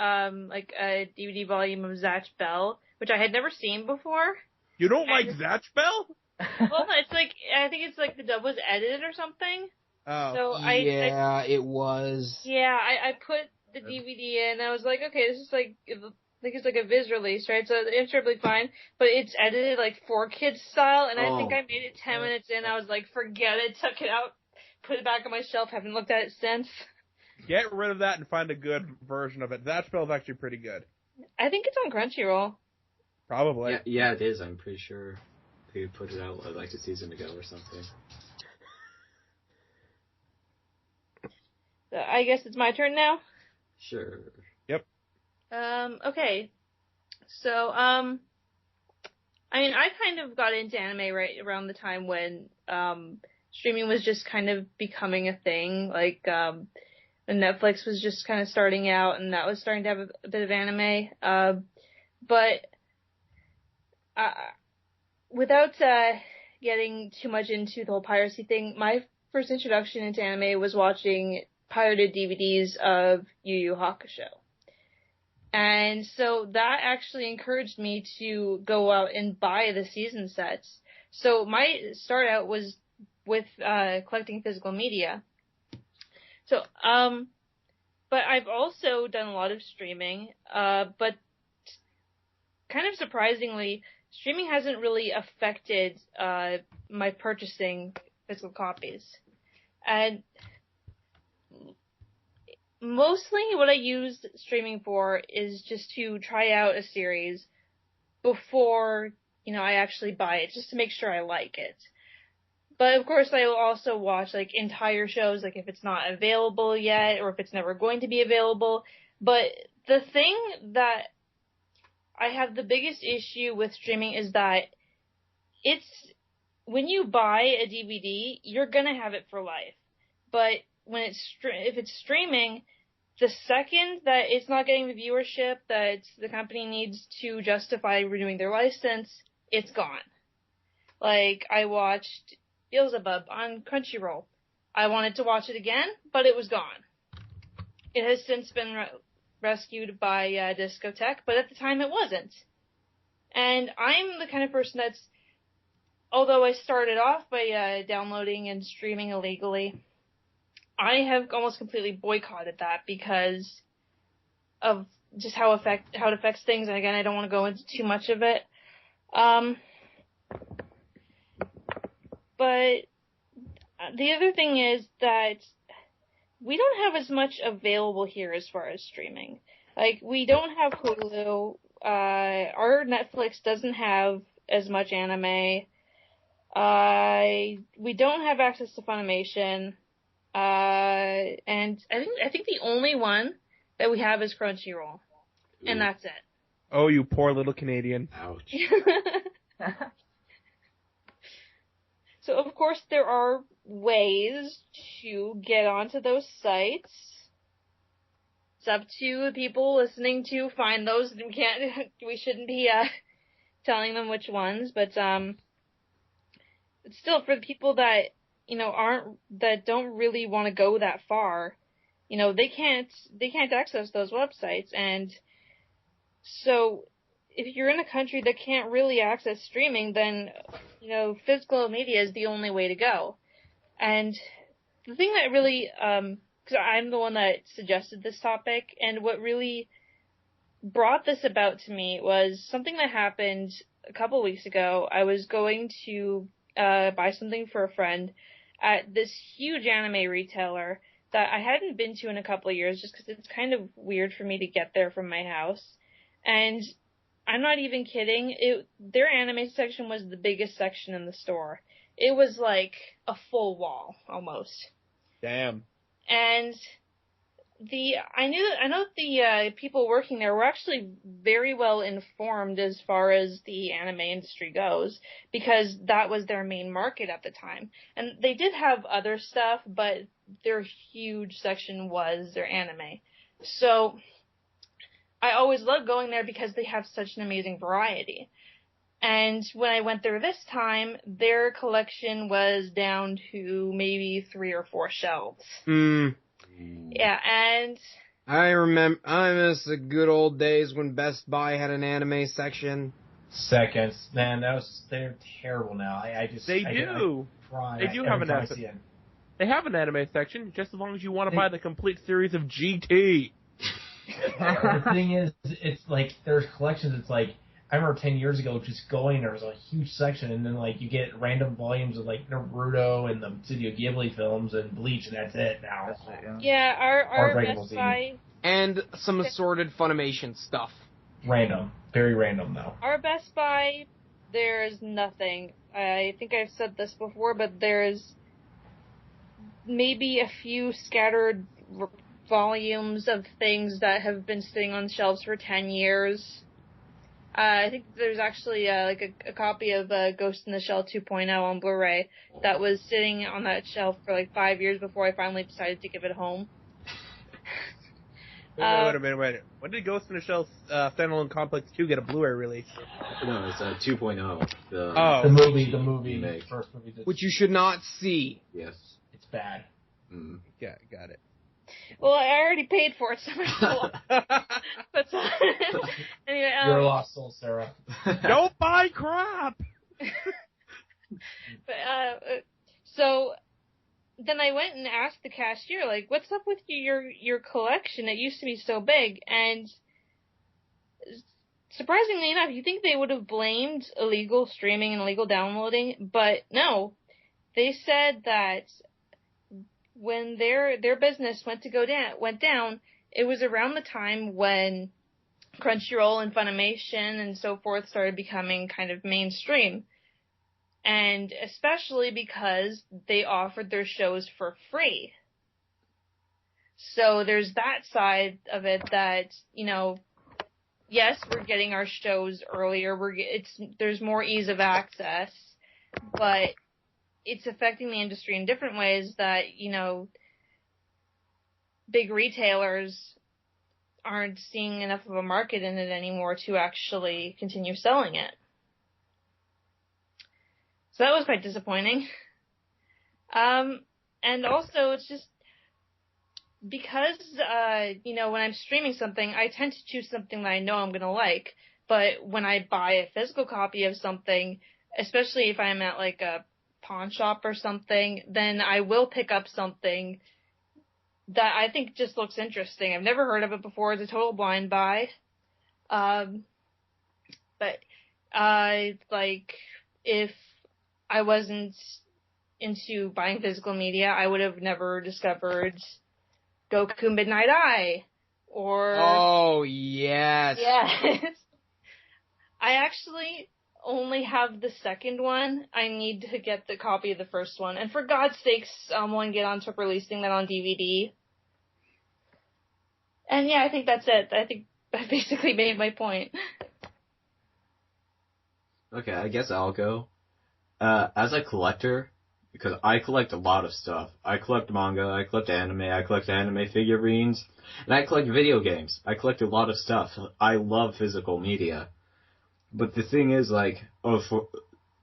[SPEAKER 5] like a DVD volume of Zatch Bell, which I had never seen before.
[SPEAKER 2] You don't like Zatch Bell?
[SPEAKER 5] Well, no, it's like I think it's like the dub was edited or something.
[SPEAKER 2] Oh.
[SPEAKER 5] So
[SPEAKER 1] it was.
[SPEAKER 5] Yeah, I put the DVD in. I was like, okay, this is like I think it's like a Viz release, right? So it's perfectly fine, but it's edited like 4Kids style, and I think I made it 10 minutes in. I was like, forget it, took it out, put it back on my shelf, haven't looked at it since.
[SPEAKER 2] Get rid of that and find a good version of it. That spell's actually pretty good.
[SPEAKER 5] I think it's on Crunchyroll.
[SPEAKER 2] Probably.
[SPEAKER 4] Yeah, it is. I'm pretty sure they put it out like a season ago or something.
[SPEAKER 5] So I guess it's my turn now.
[SPEAKER 4] Sure.
[SPEAKER 2] Yep.
[SPEAKER 5] Okay. So, I mean, I kind of got into anime right around the time when, streaming was just kind of becoming a thing. Like, when Netflix was just kind of starting out and that was starting to have a bit of anime. But, without, getting too much into the whole piracy thing, my first introduction into anime was watching pirated DVDs of Yu Yu Hakusho. And so that actually encouraged me to go out and buy the season sets. So my start out was with collecting physical media. So, but I've also done a lot of streaming, but kind of surprisingly, streaming hasn't really affected my purchasing physical copies. And mostly what I use streaming for is just to try out a series before, I actually buy it, just to make sure I like it. But of course I will also watch like entire shows, like if it's not available yet or if it's never going to be available. But the thing that I have the biggest issue with streaming is that it's, when you buy a DVD, you're gonna have it for life. But when if it's streaming, the second that it's not getting the viewership that the company needs to justify renewing their license, it's gone. Like, I watched Beelzebub on Crunchyroll. I wanted to watch it again, but it was gone. It has since been rescued by Discotek, but at the time it wasn't. And I'm the kind of person that's, although I started off by downloading and streaming illegally, I have almost completely boycotted that because of just how it affects things. And again, I don't want to go into too much of it. But the other thing is that we don't have as much available here as far as streaming. Like, we don't have Hulu. Our Netflix doesn't have as much anime. We don't have access to Funimation. And I think the only one that we have is Crunchyroll. And that's it.
[SPEAKER 2] Oh, you poor little Canadian.
[SPEAKER 4] Ouch.
[SPEAKER 5] So, of course, there are ways to get onto those sites. It's up to the people listening to find those. We shouldn't be, telling them which ones, but, still, for the people that, that don't really want to go that far, they can't access those websites. And so if you're in a country that can't really access streaming, then, physical media is the only way to go. And the thing that really, because I'm the one that suggested this topic, and what really brought this about to me was something that happened a couple weeks ago. I was going to buy something for a friend at this huge anime retailer, that I hadn't been to in a couple of years just because it's kind of weird for me to get there from my house. And I'm not even kidding. Their anime section was the biggest section in the store. It was like a full wall, almost.
[SPEAKER 2] Damn.
[SPEAKER 5] And I know the people working there were actually very well informed as far as the anime industry goes, because that was their main market at the time. And they did have other stuff, but their huge section was their anime. So I always loved going there because they have such an amazing variety. And when I went there this time, their collection was down to maybe 3 or 4 shelves. Yeah, and
[SPEAKER 1] I miss the good old days when Best Buy had an anime section.
[SPEAKER 3] Seconds, man, they're terrible now.
[SPEAKER 2] They do have an anime. They have an anime section, just as long as you want to buy the complete series of GT.
[SPEAKER 3] The thing is, it's like there's collections. It's like I remember 10 years ago just going. There was a huge section, and then like you get random volumes of like Naruto and the Studio Ghibli films and Bleach, and that's it now.
[SPEAKER 5] Yeah, our Best Buy
[SPEAKER 1] and some assorted Funimation stuff.
[SPEAKER 3] Random, very random though.
[SPEAKER 5] Our Best Buy, there's nothing. I think I've said this before, but there's maybe a few scattered volumes of things that have been sitting on shelves for 10 years. I think there's actually like a copy of Ghost in the Shell 2.0 on Blu-ray that was sitting on that shelf for like 5 years before I finally decided to give it home.
[SPEAKER 2] Wait a minute. When did Ghost in the Shell Standalone Complex 2 get a Blu-ray release?
[SPEAKER 4] No, it's 2.0.
[SPEAKER 3] The movie, first movie.
[SPEAKER 1] Which you should not see.
[SPEAKER 4] Yes.
[SPEAKER 3] It's bad.
[SPEAKER 2] Yeah, got it.
[SPEAKER 5] Well, I already paid for it, so but anyway,
[SPEAKER 3] you're a lost soul, Sarah.
[SPEAKER 2] Don't buy crap.
[SPEAKER 5] But so then I went and asked the cashier, like, "What's up with your collection? It used to be so big." And surprisingly enough, you think they would have blamed illegal streaming and illegal downloading, but no, they said that when their business went down, it was around the time when Crunchyroll and Funimation and so forth started becoming kind of mainstream. And especially because they offered their shows for free. So there's that side of it that, yes, we're getting our shows earlier. There's more ease of access, but it's affecting the industry in different ways that, big retailers aren't seeing enough of a market in it anymore to actually continue selling it. So that was quite disappointing. And also it's just because, when I'm streaming something, I tend to choose something that I know I'm going to like. But when I buy a physical copy of something, especially if I'm at like a pawn shop or something, then I will pick up something that I think just looks interesting. I've never heard of it before. It's a total blind buy. But if I wasn't into buying physical media, I would have never discovered Goku Midnight Eye or...
[SPEAKER 1] Oh, yes.
[SPEAKER 5] Yes. I actually only have the second one. I need to get the copy of the first one. And for God's sakes, someone get on to releasing that on DVD. And yeah, I think that's it. I think I basically made my point.
[SPEAKER 4] Okay, I guess I'll go. As a collector, because I collect a lot of stuff. I collect manga, I collect anime figurines, and I collect video games. I collect a lot of stuff. I love physical media. But the thing is,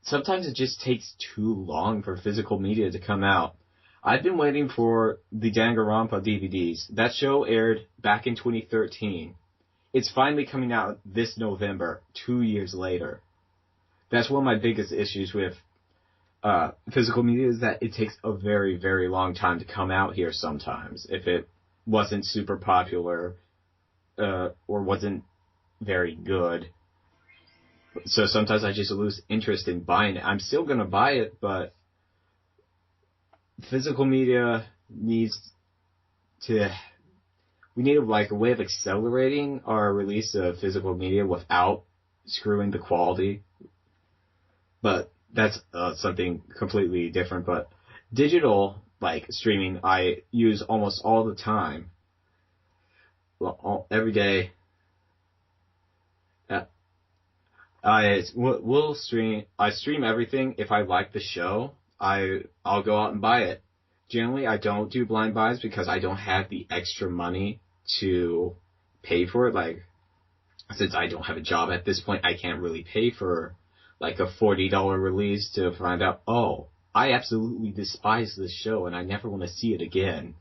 [SPEAKER 4] sometimes it just takes too long for physical media to come out. I've been waiting for the Danganronpa DVDs. That show aired back in 2013. It's finally coming out this November, 2 years later. That's one of my biggest issues with physical media, is that it takes a very, very long time to come out here sometimes, if it wasn't super popular or wasn't very good. So sometimes I just lose interest in buying it. I'm still going to buy it, but physical media needs like a way of accelerating our release of physical media without screwing the quality. But that's something completely different. But digital, like streaming, I use almost all the time. Well, every day. I stream everything. If I like the show, I'll go out and buy it. Generally, I don't do blind buys because I don't have the extra money to pay for it. Like, since I don't have a job at this point, I can't really pay for like a $40 release to find out, oh, I absolutely despise this show and I never want to see it again.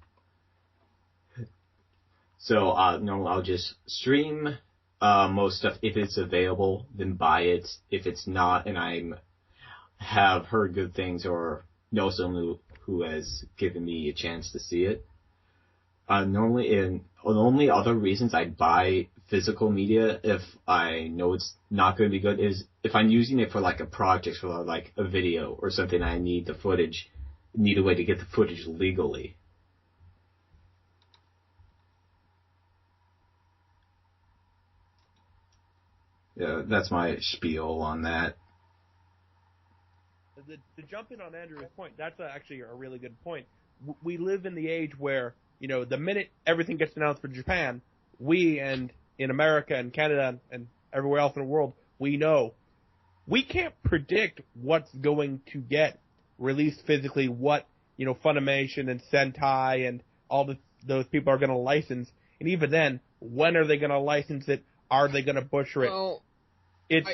[SPEAKER 4] So, normally I'll just stream most stuff. If it's available, then buy it. If it's not, and I have heard good things or know someone who has given me a chance to see it. The only other reasons I buy physical media if I know it's not going to be good is if I'm using it for like a project, for like a video or something. I need a way to get the footage legally. Yeah, that's my spiel on that.
[SPEAKER 2] To jump in on Andrew's point, that's actually a really good point. We live in the age where, the minute everything gets announced for Japan, we and in America and Canada and everywhere else in the world, we know. We can't predict what's going to get released physically, what, Funimation and Sentai and all those people are going to license. And even then, when are they going to license it? Are they going to butcher it?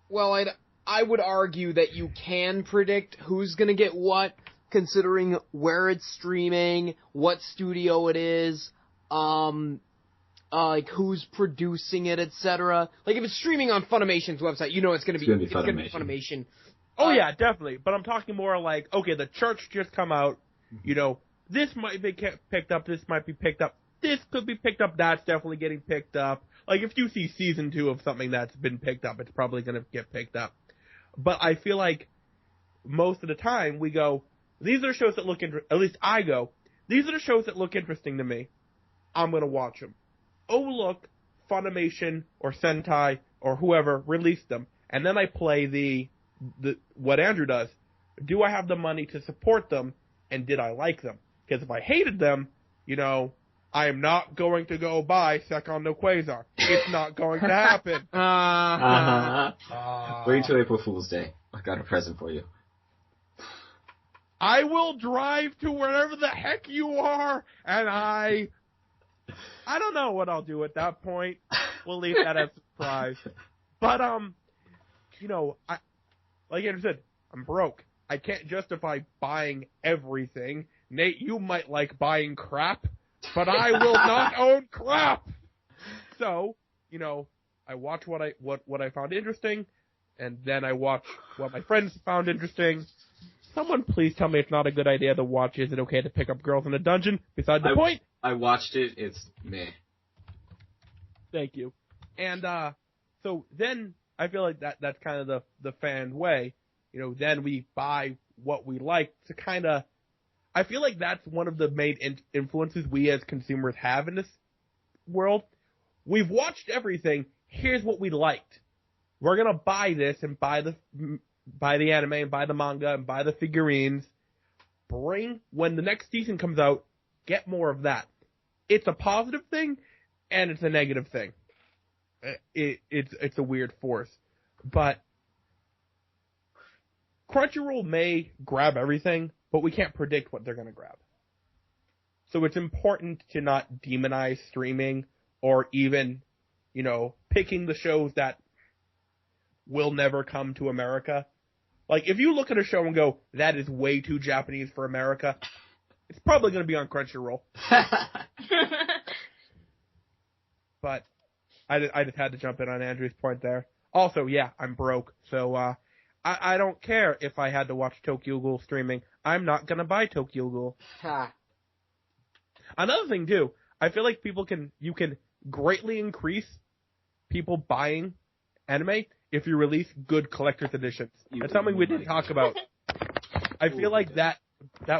[SPEAKER 1] Well, I would argue that you can predict who's going to get what, considering where it's streaming, what studio it is, like who's producing it, etc. Like if it's streaming on Funimation's website, it's going to be Funimation.
[SPEAKER 2] Oh yeah, definitely. But I'm talking more like, okay, the church just come out, this might be picked up, this might be picked up, this could be picked up, that's definitely getting picked up. Like if you see season 2 of something that's been picked up, it's probably going to get picked up. But I feel like most of the time we go, these are shows that look at least I go, these are the shows that look interesting to me. I'm going to watch them. Oh, look, Funimation or Sentai or whoever released them. And then I play the what Andrew does. Do I have the money to support them? And did I like them? Because if I hated them, I am not going to go buy Sekon no Quasar. It's not going to happen.
[SPEAKER 4] Wait till April Fool's Day. I got a present for you.
[SPEAKER 2] I will drive to wherever the heck you are, and I don't know what I'll do at that point. We'll leave that as a surprise. But, like Andrew said, I'm broke. I can't justify buying everything. Nate, you might like buying crap, but I will not own crap. So, I watch what I found interesting, and then I watch what my friends found interesting. Someone please tell me it's not a good idea to watch Is It Okay to Pick Up Girls in a Dungeon? Beside the point.
[SPEAKER 4] I watched it. It's meh.
[SPEAKER 2] Thank you. And so then I feel like that's kind of the fan way. Then we buy what we like to kind of. I feel like that's one of the main influences we as consumers have in this world. We've watched everything. Here's what we liked. We're gonna buy this and buy the anime and buy the manga and buy the figurines. When the next season comes out, get more of that. It's a positive thing and it's a negative thing. It's a weird force, but Crunchyroll may grab everything, but we can't predict what they're going to grab. So it's important to not demonize streaming or even, picking the shows that will never come to America. Like, if you look at a show and go, that is way too Japanese for America, it's probably going to be on Crunchyroll. But I just had to jump in on Andrew's point there. Also, yeah, I'm broke, so I don't care if I had to watch Tokyo Ghoul streaming. I'm not going to buy Tokyo Ghoul. Another thing, too, I feel like you can greatly increase people buying anime if you release good collector's editions. That's something we didn't talk about. I feel like that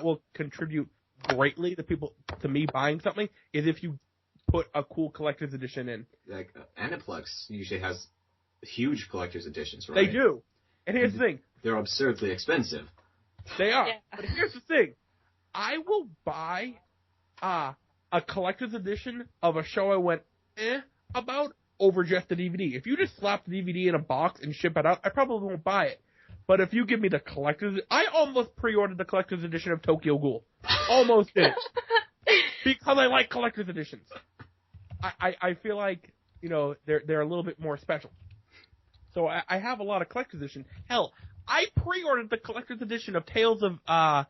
[SPEAKER 2] will contribute greatly to me buying something is if you put a cool collector's edition in.
[SPEAKER 4] Like, Aniplex usually has huge collector's editions, right?
[SPEAKER 2] They do. And here's the thing.
[SPEAKER 4] They're absurdly expensive.
[SPEAKER 2] They are.
[SPEAKER 5] Yeah.
[SPEAKER 2] But here's the thing. I will buy a collector's edition of a show I went about over just the DVD. If you just slap the DVD in a box and ship it out, I probably won't buy it. But if you give me the collector's... I almost pre-ordered the collector's edition of Tokyo Ghoul. Almost did. Because I like collector's editions. I feel like, you know, they're a little bit more special. So I have a lot of collector's edition. Hell, I pre-ordered the collector's edition of Tales of, I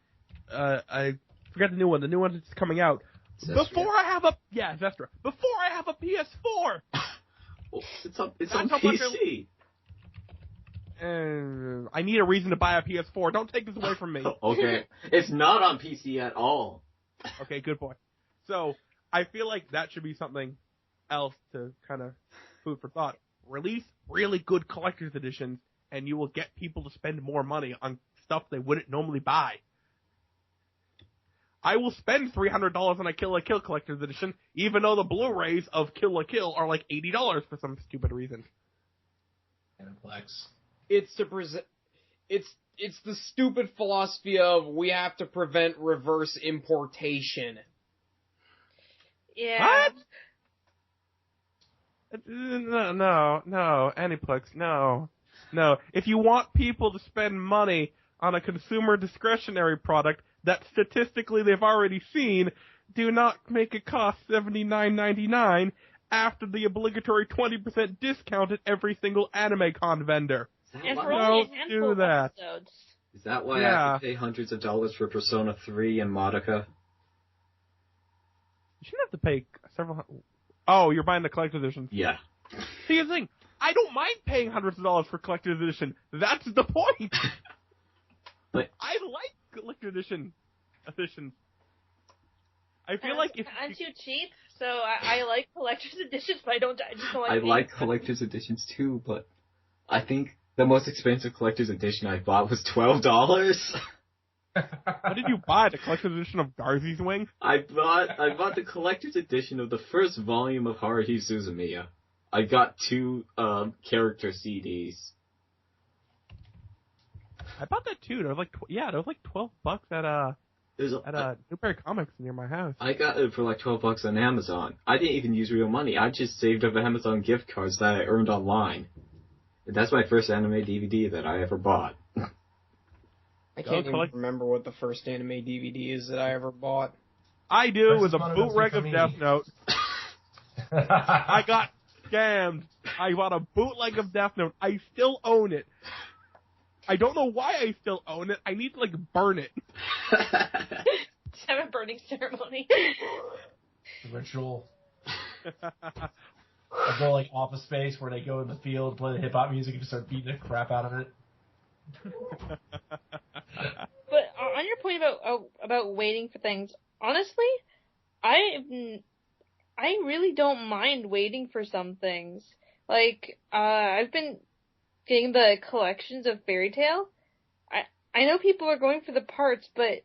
[SPEAKER 2] forgot the new one that's coming out.
[SPEAKER 4] Zestra.
[SPEAKER 2] Before I have a, Zestra. Before I have a PS4!
[SPEAKER 4] Well, it's on PC.
[SPEAKER 2] I need a reason to buy a PS4. Don't take this away from me.
[SPEAKER 4] Okay. It's not on PC at all.
[SPEAKER 2] Okay, good boy. So, I feel like that should be something else to kind of food for thought. Release really good collector's editions, and you will get people to spend more money on stuff they wouldn't normally buy. I will spend $300 on a Kill la Kill collector's edition, even though the Blu-rays of Kill la Kill are like $80 for some stupid reason.
[SPEAKER 3] Aniplex.
[SPEAKER 1] It's to present. It's the stupid philosophy of we have to prevent reverse importation.
[SPEAKER 5] Yeah.
[SPEAKER 2] What? No, Aniplex, no. If you want people to spend money on a consumer discretionary product that statistically they've already seen, do not make it cost $79.99 after the obligatory 20% discount at every single anime con vendor.
[SPEAKER 5] And for
[SPEAKER 2] Don't
[SPEAKER 5] only a handful
[SPEAKER 2] do
[SPEAKER 5] of
[SPEAKER 2] that.
[SPEAKER 5] episodes.
[SPEAKER 4] Is that why I have to pay hundreds of dollars for Persona 3 and Madoka?
[SPEAKER 2] You shouldn't have to pay several... Oh, you're buying the collector's edition.
[SPEAKER 4] Yeah.
[SPEAKER 2] See, the thing, I don't mind paying hundreds of dollars for collector's edition. That's the point.
[SPEAKER 4] But
[SPEAKER 2] I like collector's editions. I feel like if
[SPEAKER 5] I'm too cheap, so I like collector's editions, but I just don't like
[SPEAKER 4] I
[SPEAKER 5] paying.
[SPEAKER 4] like collector's editions too, but I think the most expensive collector's edition I bought was $12.
[SPEAKER 2] What did you buy? The collector's edition of Darzy's Wing?
[SPEAKER 4] I bought the collector's edition of the first volume of Haruhi Suzumiya. I got 2 character CDs.
[SPEAKER 2] I bought that too. It was like $12 at Newberry Comics near my house.
[SPEAKER 4] I got it for like $12 on Amazon. I didn't even use real money. I just saved up Amazon gift cards that I earned online. And that's my first anime DVD that I ever bought.
[SPEAKER 1] I can't even remember what the first anime DVD is that I ever bought.
[SPEAKER 2] I do. It was a
[SPEAKER 3] Monogatari
[SPEAKER 2] bootleg
[SPEAKER 3] for
[SPEAKER 2] of
[SPEAKER 3] me.
[SPEAKER 2] Death Note. I got scammed. I bought a bootleg of Death Note. I still own it. I don't know why I still own it. I need to, burn it.
[SPEAKER 5] Just have a burning ceremony.
[SPEAKER 3] Ritual. I go Office Space where they go in the field, play the hip hop music, and just start beating the crap out of it.
[SPEAKER 5] But on your point about waiting for things, honestly, I really don't mind waiting for some things. I've been getting the collections of Fairy Tail. I know people are going for the parts, but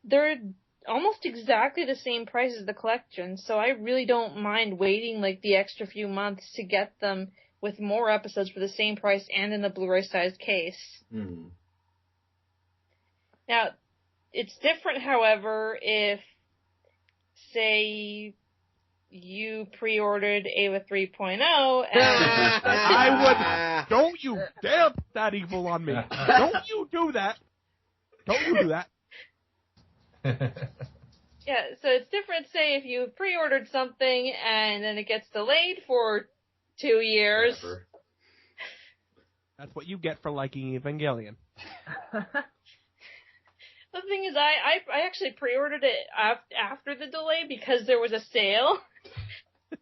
[SPEAKER 5] they're almost exactly the same price as the collection, so I really don't mind waiting the extra few months to get them with more episodes for the same price and in the Blu-ray sized case.
[SPEAKER 4] Mm.
[SPEAKER 5] Now, it's different, however, if, say, you pre-ordered Ava 3.0 and...
[SPEAKER 2] Don't you dare put that evil on me. Don't you do that. Don't you do that.
[SPEAKER 5] Yeah, so it's different, say, if you pre-ordered something and then it gets delayed for 2 years.
[SPEAKER 4] Whatever.
[SPEAKER 2] That's what you get for liking Evangelion.
[SPEAKER 5] The thing is, I actually pre-ordered it after the delay because there was a sale.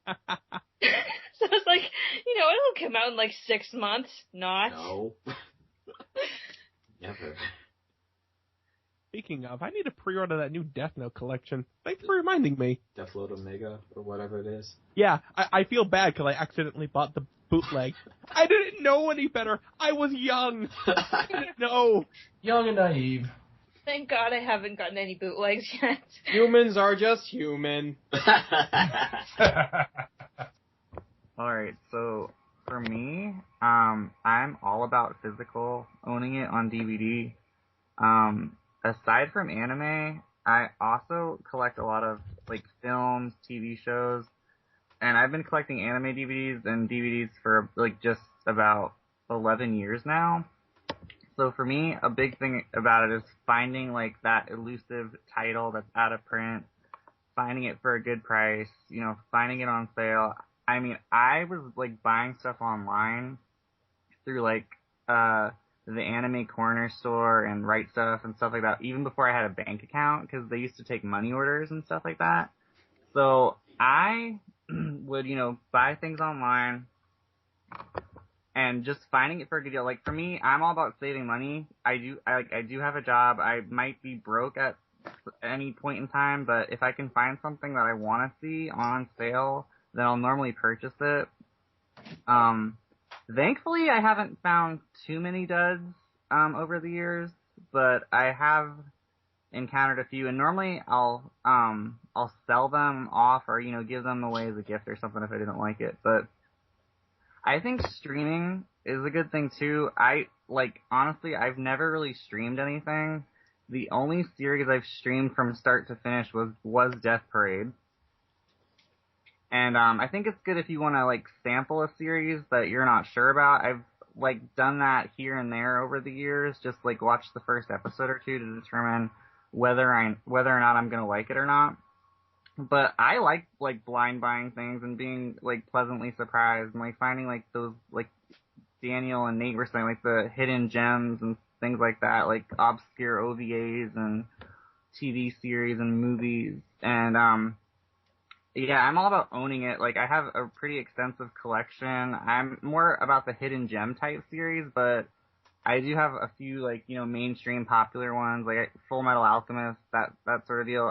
[SPEAKER 5] So it's it'll come out in 6 months. Not.
[SPEAKER 4] No. Never.
[SPEAKER 2] Speaking of, I need to pre-order that new Death Note collection. Thanks for reminding me.
[SPEAKER 4] Deathload Omega, or whatever it is.
[SPEAKER 2] Yeah, I feel bad because I accidentally bought the bootleg. I didn't know any better. I was young. I didn't know.
[SPEAKER 3] Young and naive.
[SPEAKER 5] Thank God I haven't gotten any bootlegs yet.
[SPEAKER 1] Humans are just human.
[SPEAKER 6] Alright, so for me, I'm all about physical, owning it on DVD. Aside from anime, I also collect a lot of, like, films, TV shows, and I've been collecting anime DVDs and DVDs for, like, just about 11 years now. So for me, a big thing about it is finding, like, that elusive title that's out of print, finding it for a good price, you know, finding it on sale. I mean, I was, like, buying stuff online through, like, the Anime Corner store and Right Stuff and stuff like that, even before I had a bank account, because they used to take money orders and stuff like that. So I would, you know, buy things online and just finding it for a good deal. Like, for me, I'm all about saving money. I do have a job. I might be broke at any point in time, but if I can find something that I want to see on sale, then I'll normally purchase it. Thankfully, I haven't found too many duds over the years, but I have encountered a few, and normally I'll sell them off or, you know, give them away as a gift or something if I didn't like it. But I think streaming is a good thing too. Honestly, I've never really streamed anything. The only series I've streamed from start to finish was Death Parade. And I think it's good if you want to, like, sample a series that you're not sure about. I've, like, done that here and there over the years, just, like, watch the first episode or two to determine whether or not I'm going to like it or not. But I like blind buying things and being, like, pleasantly surprised and, like, finding, like, those, like, Daniel and Nate were saying, like, the hidden gems and things like that, like obscure OVAs and TV series and movies. And, yeah, I'm all about owning it. Like, I have a pretty extensive collection. I'm more about the hidden gem type series, but I do have a few, like, you know, mainstream popular ones, like Full Metal Alchemist, that sort of deal.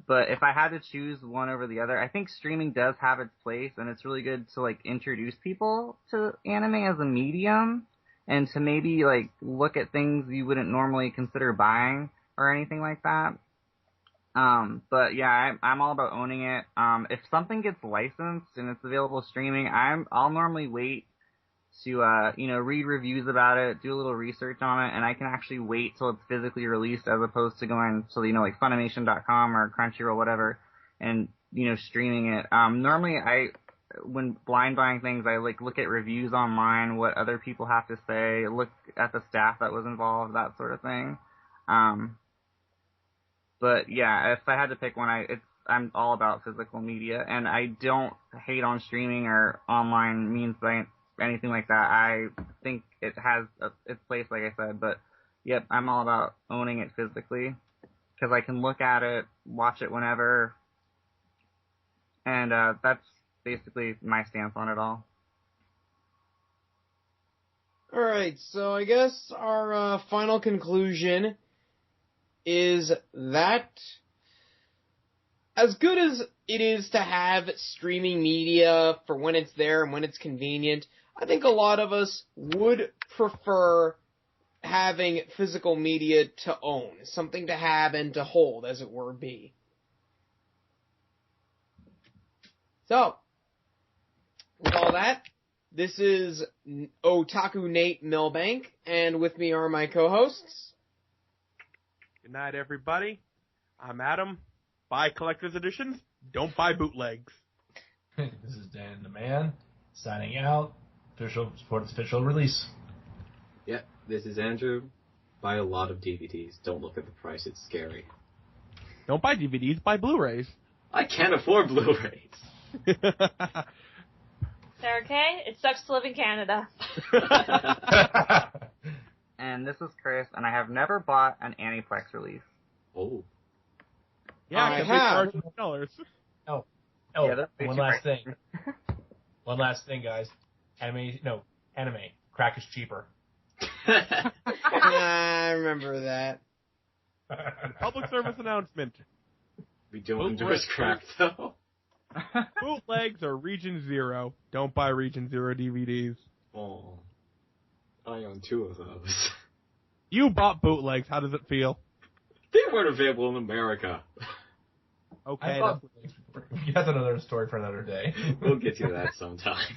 [SPEAKER 6] But if I had to choose one over the other, I think streaming does have its place, and it's really good to, like, introduce people to anime as a medium, and to maybe, like, look at things you wouldn't normally consider buying or anything like that. But yeah, I'm all about owning it. If something gets licensed and it's available streaming, I'll normally wait to, you know, read reviews about it, do a little research on it, and I can actually wait till it's physically released as opposed to going to, you know, like Funimation.com or Crunchyroll, whatever, and, you know, streaming it. Normally when blind buying things, I, like, look at reviews online, what other people have to say, look at the staff that was involved, that sort of thing. But yeah, if I had to pick one, I'm all about physical media, and I don't hate on streaming or online means by anything like that. I think it has its place, like I said, but yep, I'm all about owning it physically, because I can look at it, watch it whenever, and that's basically my stance on it all.
[SPEAKER 1] Alright, so I guess our final conclusion is that as good as it is to have streaming media for when it's there and when it's convenient, I think a lot of us would prefer having physical media to own, something to have and to hold, as it were, be. So, with all that, this is Otaku Nate Milbank, and with me are my co-hosts.
[SPEAKER 2] Good night, everybody. I'm Adam. Buy collector's editions. Don't buy bootlegs.
[SPEAKER 3] This is Dan the Man, signing out. Support its official release.
[SPEAKER 4] Yep, this is Andrew. Buy a lot of DVDs. Don't look at the price, it's scary.
[SPEAKER 2] Don't buy DVDs, buy Blu-rays.
[SPEAKER 4] I can't afford Blu-rays.
[SPEAKER 5] Sarah Kay, it sucks to live in Canada.
[SPEAKER 6] And this is Chris, and I have never bought an Aniplex release.
[SPEAKER 4] Oh.
[SPEAKER 2] Yeah,
[SPEAKER 1] I
[SPEAKER 2] because
[SPEAKER 1] have.
[SPEAKER 2] they charge $100.
[SPEAKER 3] Oh,
[SPEAKER 6] Yeah,
[SPEAKER 3] one last thing. One last thing, guys. Anime. Crack is cheaper.
[SPEAKER 1] I remember that.
[SPEAKER 2] Public service announcement.
[SPEAKER 4] We don't endorse crack, though.
[SPEAKER 2] Bootlegs are Region Zero. Don't buy Region Zero DVDs.
[SPEAKER 4] Oh. I own 2 of those.
[SPEAKER 2] You bought bootlegs. How does it feel?
[SPEAKER 4] They weren't available in America.
[SPEAKER 2] Okay.
[SPEAKER 3] That's another story for another day.
[SPEAKER 4] We'll get to that sometime.